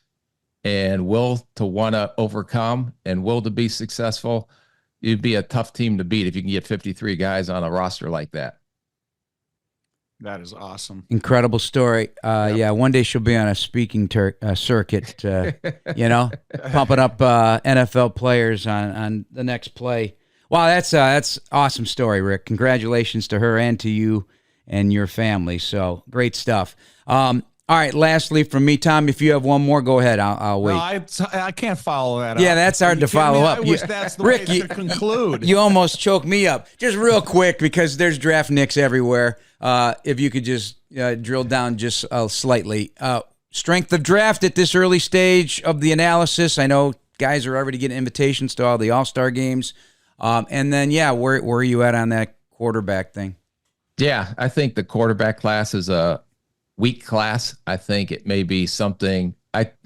and will to want to overcome and will to be successful, you'd be a tough team to beat if you can get 53 guys on a roster like that. That is awesome. Incredible story. Yeah, one day she'll be on a speaking circuit, pumping up NFL players on the next play. Wow, that's awesome story, Rick. Congratulations to her and to you and your family. So great stuff. All right, lastly from me, Tom, if you have one more, go ahead. I'll wait. No, I can't follow that Yeah, up. that's hard to follow up. I wish that's the Rick, way to conclude. You almost choked me up. Just real quick, because there's draft nicks everywhere. If you could just drill down just slightly. Strength of draft at this early stage of the analysis. I know guys are already getting invitations to all the All-Star games. And then, where are you at on that quarterback thing? Yeah, I think the quarterback class is a weak class. I think it may be something,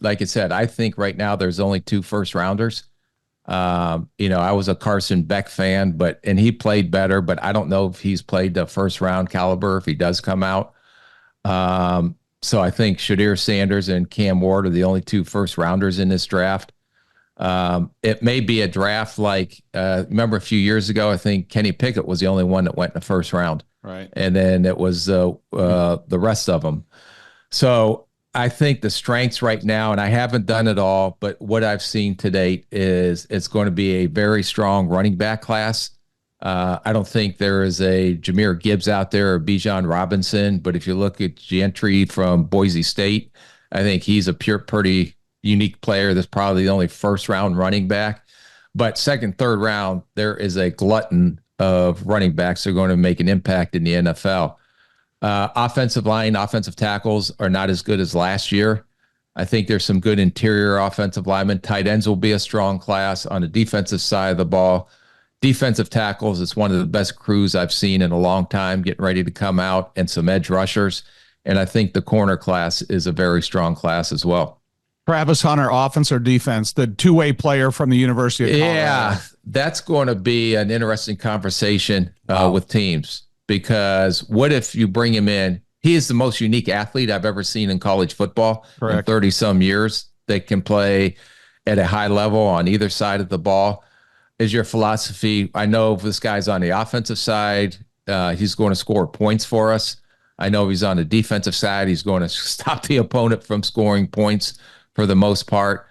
like I said, I think right now there's only 2 first-rounders. I was a Carson Beck fan, and he played better, but I don't know if he's played the first-round caliber if he does come out. So I think Shadir Sanders and Cam Ward are the only 2 first-rounders in this draft. It may be a draft like, remember a few years ago, I think Kenny Pickett was the only one that went in the first round. Right. And then it was the rest of them. So I think the strengths right now, and I haven't done it all, but what I've seen to date is it's going to be a very strong running back class. I don't think there is a Jahmyr Gibbs out there or Bijan Robinson, but if you look at Gentry from Boise State, I think he's a pretty unique player. That's probably the only first-round running back. But second, third round, there is a glutton of running backs that are going to make an impact in the NFL. Offensive line, offensive tackles are not as good as last year. I think there's some good interior offensive linemen. Tight ends will be a strong class on the defensive side of the ball. Defensive tackles, it's one of the best crews I've seen in a long time, getting ready to come out, and some edge rushers. And I think the corner class is a very strong class as well. Travis Hunter, offense or defense, the two-way player from the University of Colorado. Yeah, that's going to be an interesting conversation with teams, because what if you bring him in? He is the most unique athlete I've ever seen in college football. Correct. In 30-some years. They can play at a high level on either side of the ball. Is your philosophy, I know if this guy's on the offensive side, he's going to score points for us. I know if he's on the defensive side, he's going to stop the opponent from scoring points for the most part.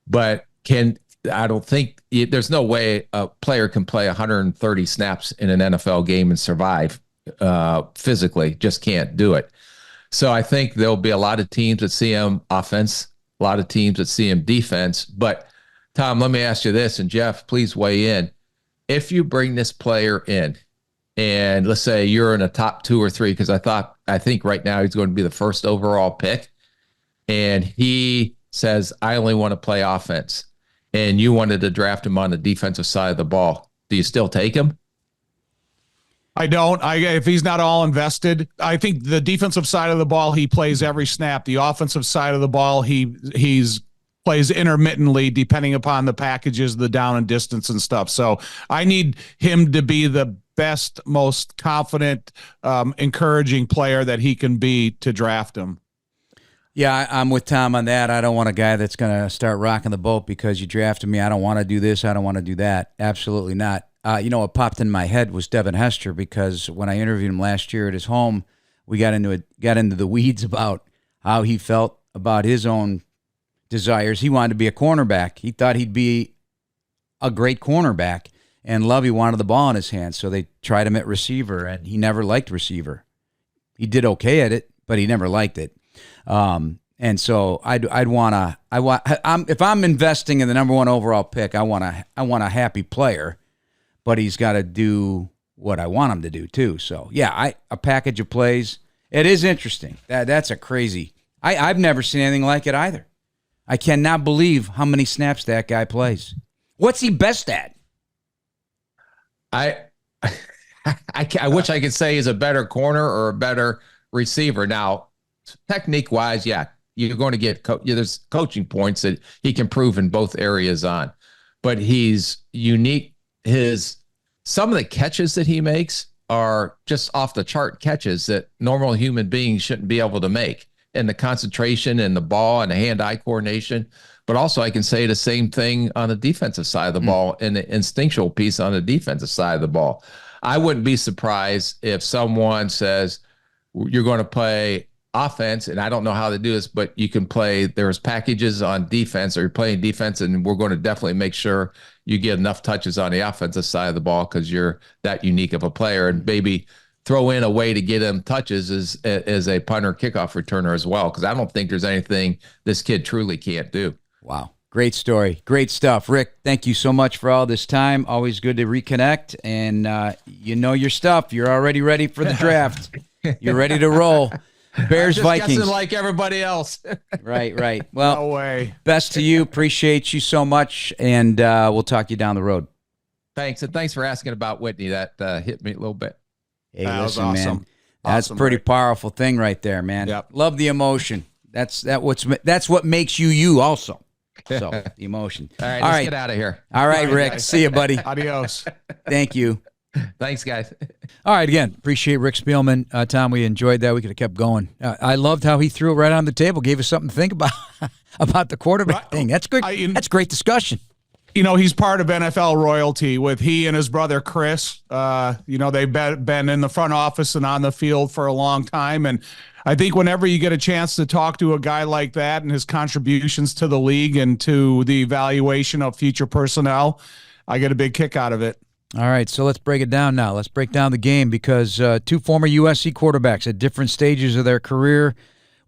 But I don't think there's no way a player can play 130 snaps in an NFL game and survive physically. Just can't do it. So I think there'll be a lot of teams that see him offense, a lot of teams that see him defense. But Tom, let me ask you this, and Jeff, please weigh in. If you bring this player in, and let's say you're in a top 2 or 3, because I think right now he's going to be the first overall pick, and he says, I only want to play offense, and you wanted to draft him on the defensive side of the ball, do you still take him? I don't. If he's not all invested, I think the defensive side of the ball, he plays every snap. The offensive side of the ball, he's plays intermittently depending upon the packages, the down and distance and stuff. So I need him to be the best, most confident, encouraging player that he can be to draft him. Yeah, I'm with Tom on that. I don't want a guy that's going to start rocking the boat because you drafted me. I don't want to do this. I don't want to do that. Absolutely not. What popped in my head was Devin Hester, because when I interviewed him last year at his home, we got into the weeds about how he felt about his own desires. He wanted to be a cornerback. He thought he'd be a great cornerback, and Lovey wanted the ball in his hands, so they tried him at receiver, and he never liked receiver. He did okay at it, but he never liked it. And so if I'm investing in the number 1 overall pick, I want a happy player, but he's got to do what I want him to do too. So yeah, a package of plays. It is interesting. That's a crazy. I've never seen anything like it either. I cannot believe how many snaps that guy plays. What's he best at? I wish I could say he's a better corner or a better receiver. Now, technique wise, yeah, you're going to get there's coaching points that he can prove in both areas on, but he's unique. Some of the catches that he makes are just off the chart catches that normal human beings shouldn't be able to make, and the concentration and the ball and the hand-eye coordination. But also I can say the same thing on the defensive side of the ball and the instinctual piece on the defensive side of the ball. I wouldn't be surprised if someone says you're going to play offense, and I don't know how to do this, but you can play, there's packages on defense, or you're playing defense, and we're going to definitely make sure you get enough touches on the offensive side of the ball because you're that unique of a player, and maybe throw in a way to get him touches as a punter kickoff returner as well, because I don't think there's anything this kid truly can't do. Wow. Great story. Great stuff. Rick, thank you so much for all this time. Always good to reconnect, and you know your stuff. You're already ready for the draft. You're ready to roll. Bears, Vikings. Like everybody else. Right. Well, No way. Best to you. Appreciate you so much, and we'll talk to you down the road. Thanks, and thanks for asking about Whitney. That hit me a little bit. Hey, That was listen, awesome. man. That's Awesome, pretty Rick. powerful thing right there, man. Yep. Love the emotion. That's what makes you also. So the emotion. All right, let's get out of here. All right, All right, Rick. guys. See you, buddy. Adios. Thank you. Thanks, guys. All right, again, appreciate Rick Spielman. Tom, we enjoyed that. We could have kept going. I loved how he threw it right on the table, gave us something to think about about the quarterback thing. That's good. That's great discussion. He's part of NFL royalty with he and his brother Chris. They've been in the front office and on the field for a long time. And I think whenever you get a chance to talk to a guy like that and his contributions to the league and to the evaluation of future personnel, I get a big kick out of it. All right, so let's break it down now. Let's break down the game because two former USC quarterbacks at different stages of their career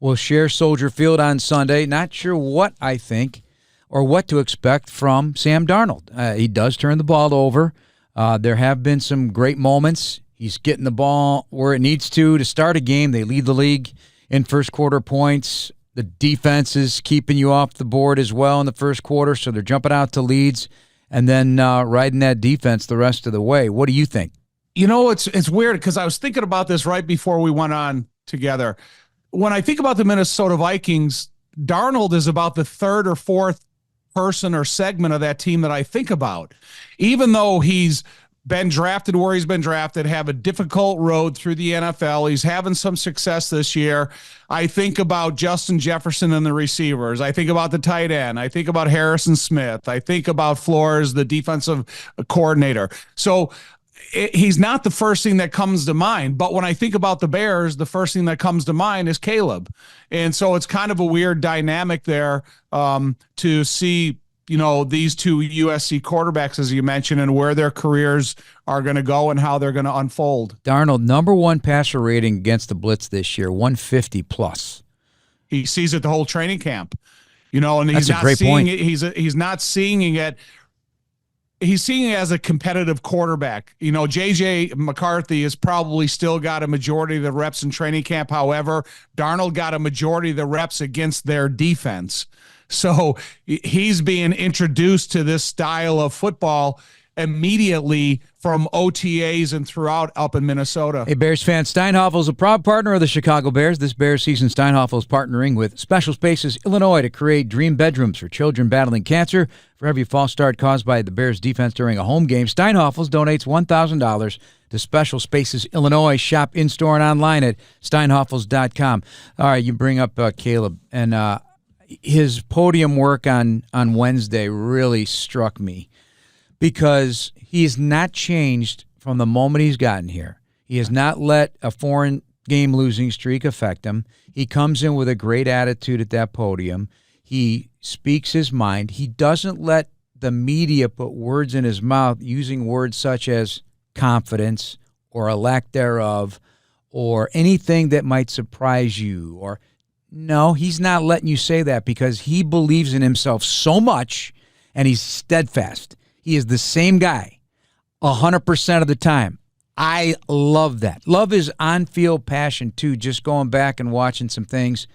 will share Soldier Field on Sunday. Not sure what I think or what to expect from Sam Darnold. He does turn the ball over. There have been some great moments. He's getting the ball where it needs to start a game. They lead the league in first quarter points. The defense is keeping you off the board as well in the first quarter, so they're jumping out to leads and then riding that defense the rest of the way. What do you think? It's weird because I was thinking about this right before we went on together. When I think about the Minnesota Vikings, Darnold is about the third or fourth person or segment of that team that I think about. Even though he's been drafted where he's been drafted, have a difficult road through the NFL. He's having some success this year. I think about Justin Jefferson and the receivers. I think about the tight end. I think about Harrison Smith. I think about Flores, the defensive coordinator. So he's not the first thing that comes to mind. But when I think about the Bears, the first thing that comes to mind is Caleb. And so it's kind of a weird dynamic there to see these two USC quarterbacks, as you mentioned, and where their careers are going to go and how they're going to unfold. Darnold, number one passer rating against the blitz this year, 150 plus. He sees it the whole training camp, and he's That's a not great seeing point. it. He's not seeing it. He's seeing it as a competitive quarterback. J.J. McCarthy has probably still got a majority of the reps in training camp. However, Darnold got a majority of the reps against their defense. So he's being introduced to this style of football immediately from OTAs and throughout up in Minnesota. Hey, Bears fans, Steinhoffel is a proud partner of the Chicago Bears. This Bears season, Steinhoffel is partnering with Special Spaces Illinois to create dream bedrooms for children battling cancer. For every false start caused by the Bears defense during a home game, Steinhoffel donates $1,000 to Special Spaces Illinois. Shop in-store and online at steinhoffels.com. All right, you bring up Caleb, and his podium work on Wednesday really struck me because he's not changed from the moment he's gotten here. He has not let a foreign game losing streak affect him. He comes in with a great attitude at that podium. He speaks his mind. He doesn't let the media put words in his mouth using words such as confidence or a lack thereof or anything that might surprise you. Or no, he's not letting you say that because he believes in himself so much and he's steadfast. He is the same guy 100% of the time. I love that. Love his on-field passion, too, just going back and watching some things.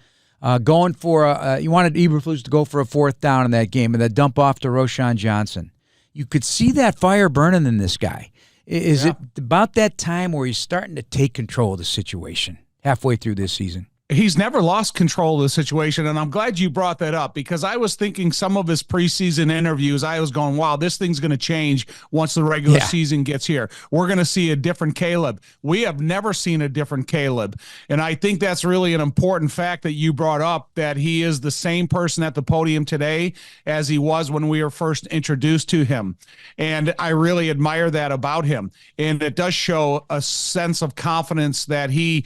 Going for you wanted Eberflus to go for a fourth down in that game and then dump off to Roschon Johnson. You could see that fire burning in this guy. Is it about that time where he's starting to take control of the situation halfway through this season? He's never lost control of the situation, and I'm glad you brought that up because I was thinking some of his preseason interviews, I was going, wow, this thing's going to change once the regular season gets here. We're going to see a different Caleb. We have never seen a different Caleb, and I think that's really an important fact that you brought up, that he is the same person at the podium today as he was when we were first introduced to him, and I really admire that about him, and it does show a sense of confidence that he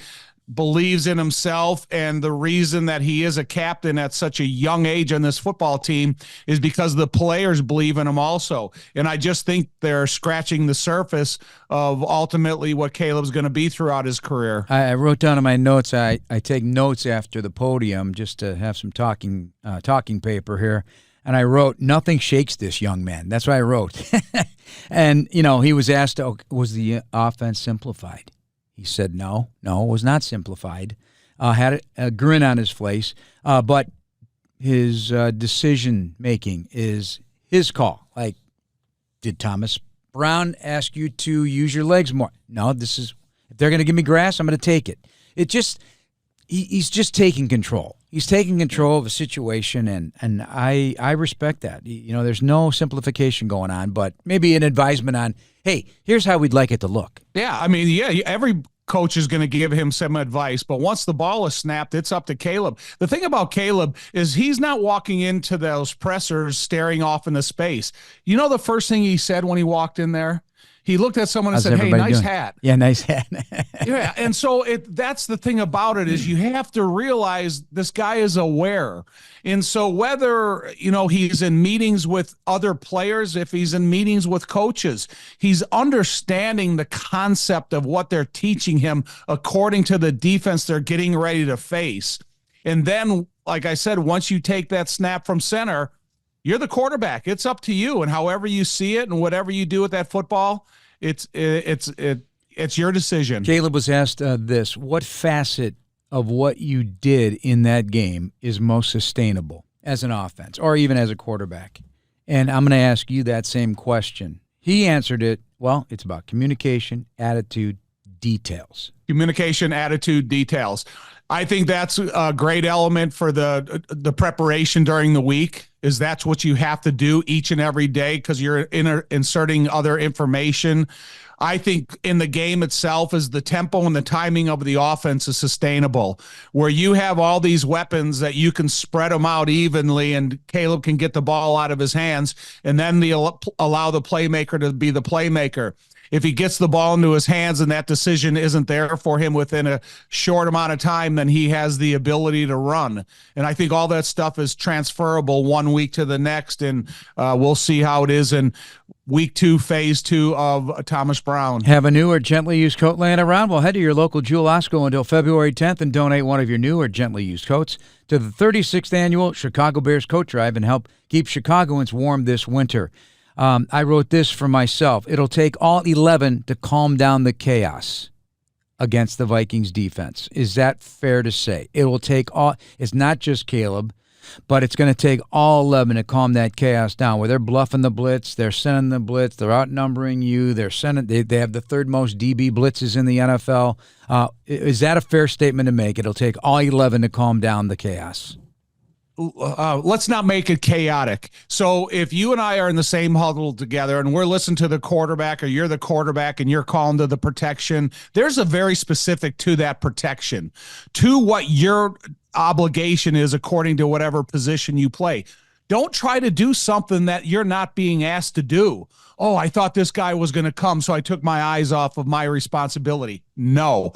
believes in himself, and the reason that he is a captain at such a young age on this football team is because the players believe in him also. And I just think they're scratching the surface of ultimately what Caleb's going to be throughout his career. I wrote down in my notes, I take notes after the podium just to have some talking paper here. And I wrote, nothing shakes this young man. That's what I wrote. And, he was asked, was the offense simplified? He said, no, it was not simplified. Had a grin on his face, but his decision-making is his call. Like, did Thomas Brown ask you to use your legs more? No, if they're going to give me grass, I'm going to take it. He's just taking control. He's taking control of a situation, and I respect that. There's no simplification going on, but maybe an advisement on, hey, here's how we'd like it to look. Yeah, every coach is going to give him some advice, but once the ball is snapped, it's up to Caleb. The thing about Caleb is he's not walking into those pressers staring off into space. The first thing he said when he walked in there? He looked at someone and said, hey, nice hat. Yeah, nice hat. Yeah, and so that's the thing about it is you have to realize this guy is aware. And so whether, he's in meetings with other players, if he's in meetings with coaches, he's understanding the concept of what they're teaching him according to the defense they're getting ready to face. And then, like I said, once you take that snap from center, you're the quarterback. It's up to you, and however you see it and whatever you do with that football, it's your decision. Caleb was asked this: what facet of what you did in that game is most sustainable as an offense or even as a quarterback? And I'm going to ask you that same question. He answered it, well, it's about communication, attitude, details. Communication, attitude, details. I think that's a great element for the preparation during the week, is that's what you have to do each and every day because you're inserting other information. I think in the game itself is the tempo and the timing of the offense is sustainable, where you have all these weapons that you can spread them out evenly and Caleb can get the ball out of his hands and then allow the playmaker to be the playmaker. If he gets the ball into his hands and that decision isn't there for him within a short amount of time, then he has the ability to run. And I think all that stuff is transferable one week to the next, and we'll see how it is in week 2, phase 2 of Thomas Brown. Have a new or gently used coat laying around? Well, head to your local Jewel Osco until February 10th and donate one of your new or gently used coats to the 36th annual Chicago Bears Coat Drive and help keep Chicagoans warm this winter. I wrote this for myself. It'll take all 11 to calm down the chaos against the Vikings defense. Is that fair to say? It will take all. It's not just Caleb. but it's going to take all 11 to calm that chaos down, where they're bluffing the blitz, they're sending the blitz, they're outnumbering you, they have the third most DB blitzes in the NFL. Is that a fair statement to make? It'll take all 11 to calm down the chaos. Let's not make it chaotic. So if you and I are in the same huddle together and we're listening to the quarterback, or you're the quarterback and you're calling to the protection, there's a very specific to that protection, to what your obligation is according to whatever position you play. Don't try to do something that you're not being asked to do. Oh, I thought this guy was going to come, so I took my eyes off of my responsibility. No.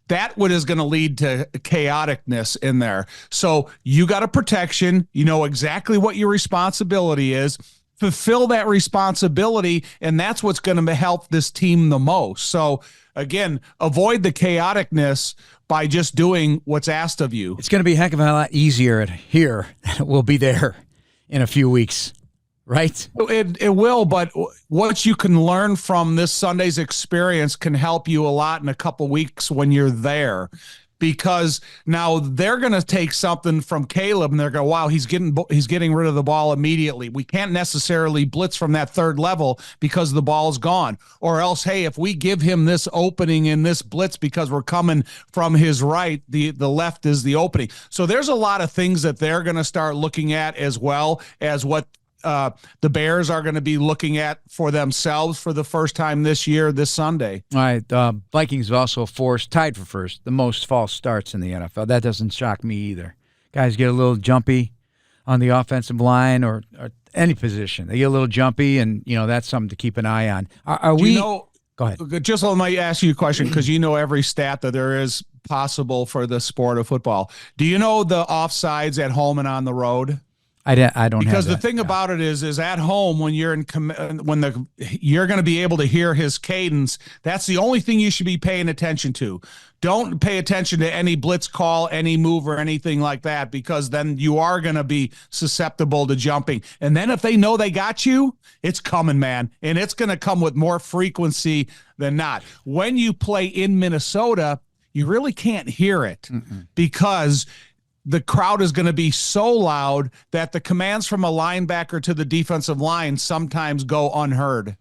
That what is going to lead to chaoticness in there. So you got a protection. You know exactly what your responsibility is. Fulfill that responsibility, and that's what's going to help this team the most. So, again, avoid the chaoticness by just doing what's asked of you. It's going to be a heck of a lot easier here than it will be there in a few weeks. Right? It will, but what you can learn from this Sunday's experience can help you a lot in a couple weeks when you're there, because now they're going to take something from Caleb and they're going, wow, he's getting rid of the ball immediately. We can't necessarily blitz from that third level because the ball's gone. Or else, hey, if we give him this opening in this blitz because we're coming from his right, the left is the opening. So there's a lot of things that they're going to start looking at, as well as what the Bears are going to be looking at for themselves for the first time this year, this Sunday. All right. Vikings have also tied for first, the most false starts in the NFL. That doesn't shock me either. Guys get a little jumpy on the offensive line or any position. They get a little jumpy, and, that's something to keep an eye on. Go ahead. Just let me ask you a question, because you know every stat that there is possible for the sport of football. Do you know the offsides at home and on the road? I don't, because have the thing about it is at home, when you're you're going to be able to hear his cadence. That's the only thing you should be paying attention to. Don't pay attention to any blitz call, any move, or anything like that, because then you are going to be susceptible to jumping. And then if they know they got you, it's coming, man. And it's going to come with more frequency than not. When you play in Minnesota, you really can't hear it because the crowd is going to be so loud that the commands from a linebacker to the defensive line sometimes go unheard.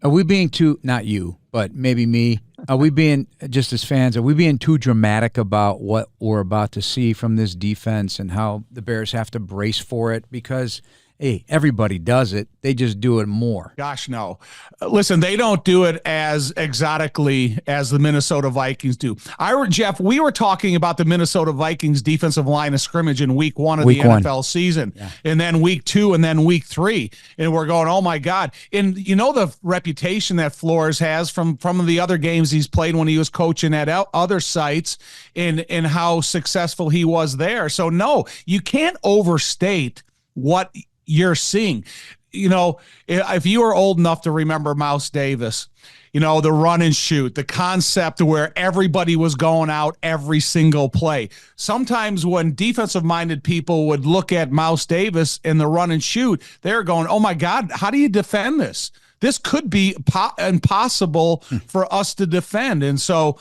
Are we being not you, but maybe me, are we being, just as fans, are we being too dramatic about what we're about to see from this defense and how the Bears have to brace for it? Because, hey, everybody does it. They just do it more. Gosh, no. Listen, they don't do it as exotically as the Minnesota Vikings do. Jeff, we were talking about the Minnesota Vikings defensive line of scrimmage in week 1 of the NFL season, and then week 2, and then week 3. And we're going, oh, my God. And you know the reputation that Flores has from the other games he's played when he was coaching at other sites, and how successful he was there. So, no, you can't overstate what you're seeing. If you are old enough to remember Mouse Davis, the run and shoot, the concept where everybody was going out every single play. Sometimes when defensive-minded people would look at Mouse Davis in the run and shoot, they're going, oh, my God, how do you defend this? This could be impossible for us to defend. And so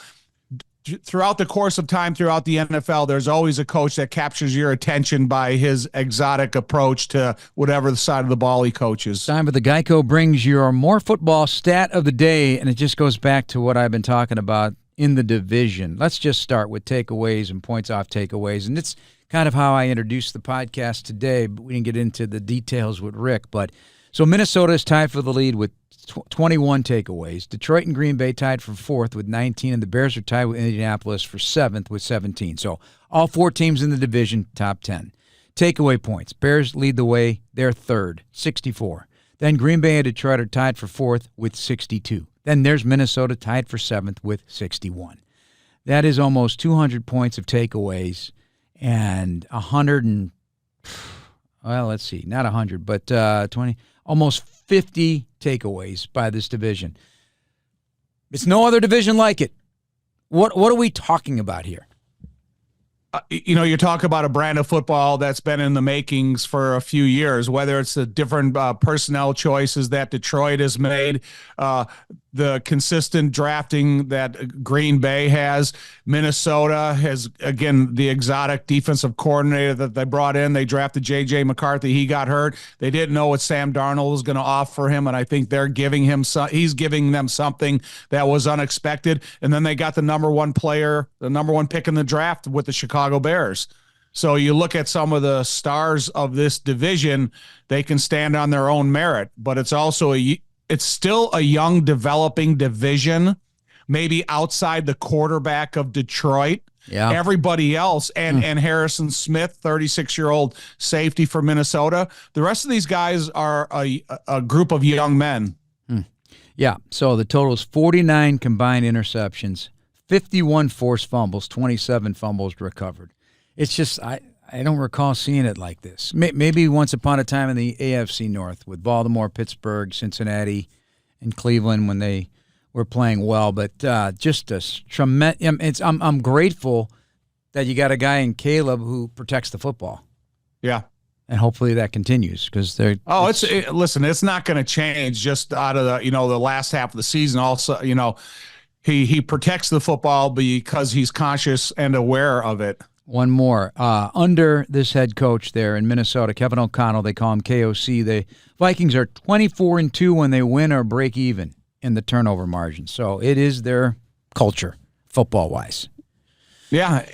throughout the course of time, throughout the NFL, there's always a coach that captures your attention by his exotic approach to whatever the side of the ball he coaches. Time for the Geico brings your more football stat of the day, and it just goes back to what I've been talking about in the division. Let's just start with takeaways and points off takeaways, and it's kind of how I introduced the podcast today, but we didn't get into the details with Rick. But so Minnesota is tied for the lead with 21 takeaways. Detroit and Green Bay tied for 4th with 19, and the Bears are tied with Indianapolis for 7th with 17. So all 4 teams in the division, top 10. Takeaway points. Bears lead the way. They're 3rd, 64. Then Green Bay and Detroit are tied for 4th with 62. Then there's Minnesota tied for 7th with 61. That is almost 200 points of takeaways and 100 and, well, let's see, not 100, but 20, almost 50 takeaways by this division. It's no other division like it. What are we talking about here? You talk about a brand of football that's been in the makings for a few years, whether it's the different personnel choices that Detroit has made, the consistent drafting that Green Bay has. Minnesota has, again, the exotic defensive coordinator that they brought in. They drafted J.J. McCarthy. He got hurt. They didn't know what Sam Darnold was going to offer him, and I think they're giving him he's giving them something that was unexpected. And then they got the number one pick in the draft with the Chicago Bears. So you look at some of the stars of this division, they can stand on their own merit, but it's also it's still a young, developing division, maybe outside the quarterback of Detroit. Yeah. Everybody else, and Harrison Smith, 36-year-old safety for Minnesota. The rest of these guys are a group of young men. Yeah, so the total is 49 combined interceptions, 51 forced fumbles, 27 fumbles recovered. It's just I don't recall seeing it like this. Maybe once upon a time in the AFC North with Baltimore, Pittsburgh, Cincinnati, and Cleveland when they were playing well. But just a tremendous. I'm grateful that you got a guy in Caleb who protects the football. Yeah, and hopefully that continues because they're. Oh, listen, it's not going to change just out of the last half of the season. Also, he protects the football because he's conscious and aware of it. One more. Under this head coach there in Minnesota, Kevin O'Connell, they call him KOC, the Vikings are 24-2 when they win or break even in the turnover margin. So it is their culture, football-wise. Yeah,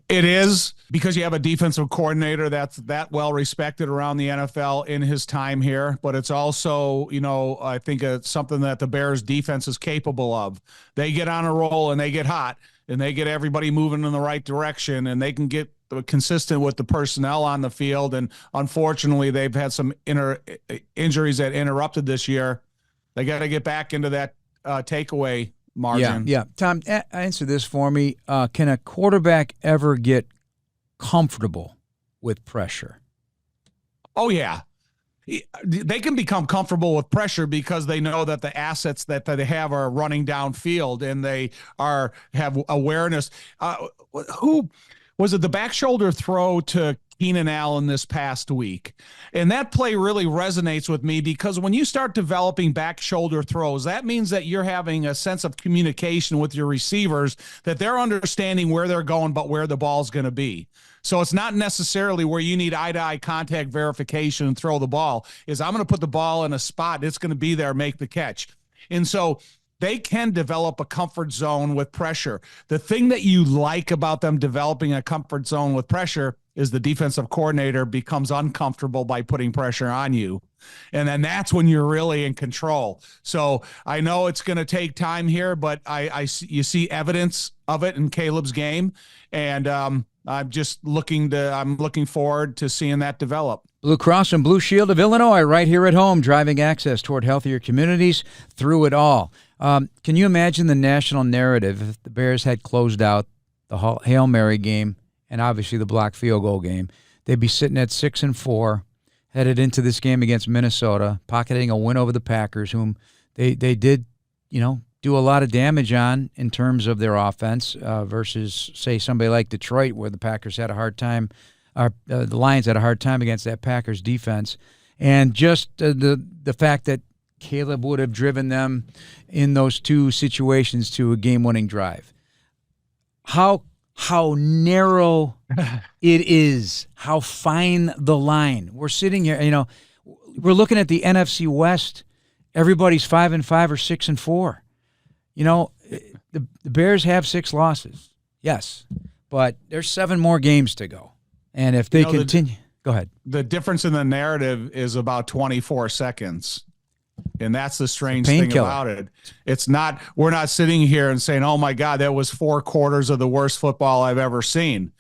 it is, because you have a defensive coordinator that's that well-respected around the NFL in his time here. But it's also, I think it's something that the Bears defense is capable of. They get on a roll and they get hot. And they get everybody moving in the right direction, and they can get consistent with the personnel on the field. And unfortunately, they've had some injuries that interrupted this year. They got to get back into that takeaway margin. Yeah. Tom, answer this for me. Can a quarterback ever get comfortable with pressure? Oh, yeah. They can become comfortable with pressure because they know that the assets that they have are running downfield, and they have awareness. Who was it? The back shoulder throw to Keenan Allen this past week, and that play really resonates with me because when you start developing back shoulder throws, that means that you're having a sense of communication with your receivers, that they're understanding where they're going, but where the ball's going to be. So it's not necessarily where you need eye-to-eye contact verification and throw the ball. I'm going to put the ball in a spot. It's going to be there, make the catch. And so they can develop a comfort zone with pressure. The thing that you like about them developing a comfort zone with pressure is the defensive coordinator becomes uncomfortable by putting pressure on you. And then that's when you're really in control. So I know it's going to take time here, but you see evidence of it in Caleb's game. And I'm looking forward to seeing that develop. Blue Cross and Blue Shield of Illinois, right here at home, driving access toward healthier communities through it all. Can you imagine the national narrative if the Bears had closed out the Hail Mary game and obviously the blocked field goal game? They'd be sitting at 6-4, headed into this game against Minnesota, pocketing a win over the Packers, whom they did, do a lot of damage on in terms of their offense versus, say, somebody like Detroit, where the Packers had a hard time, the Lions had a hard time against that Packers defense. And just the fact that Caleb would have driven them in those two situations to a game-winning drive. How narrow it is, how fine the line. We're sitting here, we're looking at the NFC West. Everybody's 5-5 or 6-4. The Bears have 6 losses, yes, but there's 7 more games to go. And if they continue, go ahead. The difference in the narrative is about 24 seconds. And that's the strange thing about it. It's not, we're not sitting here and saying, oh my God, that was 4 quarters of the worst football I've ever seen.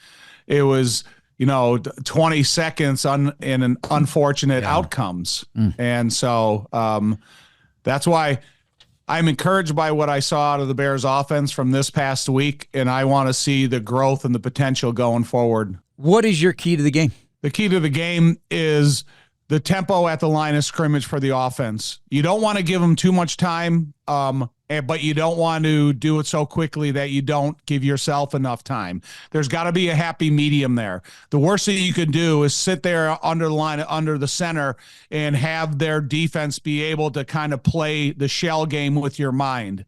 It was, 20 seconds in an unfortunate outcomes. And so that's why I'm encouraged by what I saw out of the Bears offense from this past week. And I want to see the growth and the potential going forward. What is your key to the game? The key to the game is the tempo at the line of scrimmage for the offense. You don't want to give them too much time, and but you don't want to do it so quickly that you don't give yourself enough time. There's got to be a happy medium there. The worst thing you can do is sit there under the line, under the center, and have their defense be able to kind of play the shell game with your mind.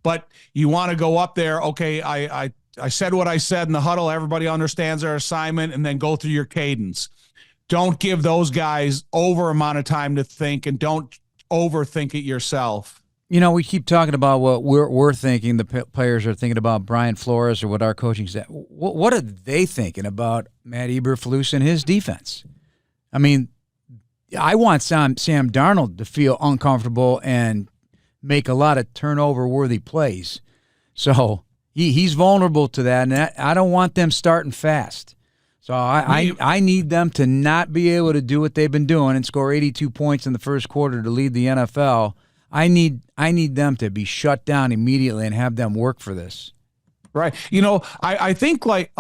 But you want to go up there, okay, I said what I said in the huddle. Everybody understands their assignment, and then go through your cadence. Don't give those guys over amount of time to think, and don't overthink it yourself. We keep talking about what we're thinking. The players are thinking about Brian Flores or what our coaching said. What are they thinking about Matt Eberflus and his defense? I mean, I want Sam Darnold to feel uncomfortable and make a lot of turnover-worthy plays. So he's vulnerable to that, and I don't want them starting fast. So I need them to not be able to do what they've been doing and score 82 points in the first quarter to lead the NFL. I need them to be shut down immediately and have them work for this. Right. I think like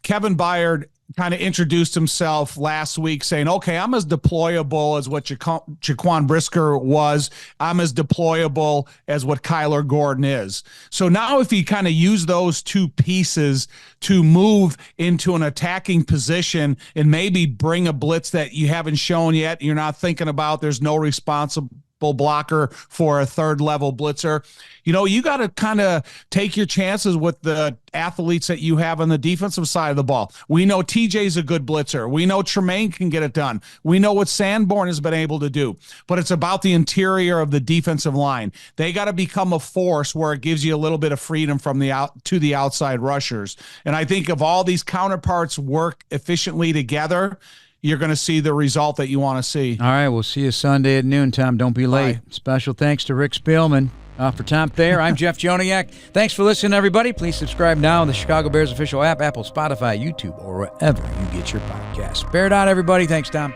Kevin Byard kind of introduced himself last week saying, okay, I'm as deployable as what Jaquan Brisker was. I'm as deployable as what Kyler Gordon is. So now if you kind of use those two pieces to move into an attacking position and maybe bring a blitz that you haven't shown yet, you're not thinking about, there's no responsible blocker for a third level blitzer. You got to kind of take your chances with the athletes that you have on the defensive side of the ball. We know TJ's a good blitzer. We know Tremaine can get it done. We know what Sanborn has been able to do, but it's about the interior of the defensive line. They got to become a force where it gives you a little bit of freedom from the outside rushers. And I think if all these counterparts work efficiently together, you're going to see the result that you want to see. All right, we'll see you Sunday at noon, Tom. Don't be late. Bye. Special thanks to Rick Spielman. For Tom Thayer, I'm Jeff Joniak. Thanks for listening, everybody. Please subscribe now on the Chicago Bears official app, Apple, Spotify, YouTube, or wherever you get your podcasts. Bear down, everybody. Thanks, Tom.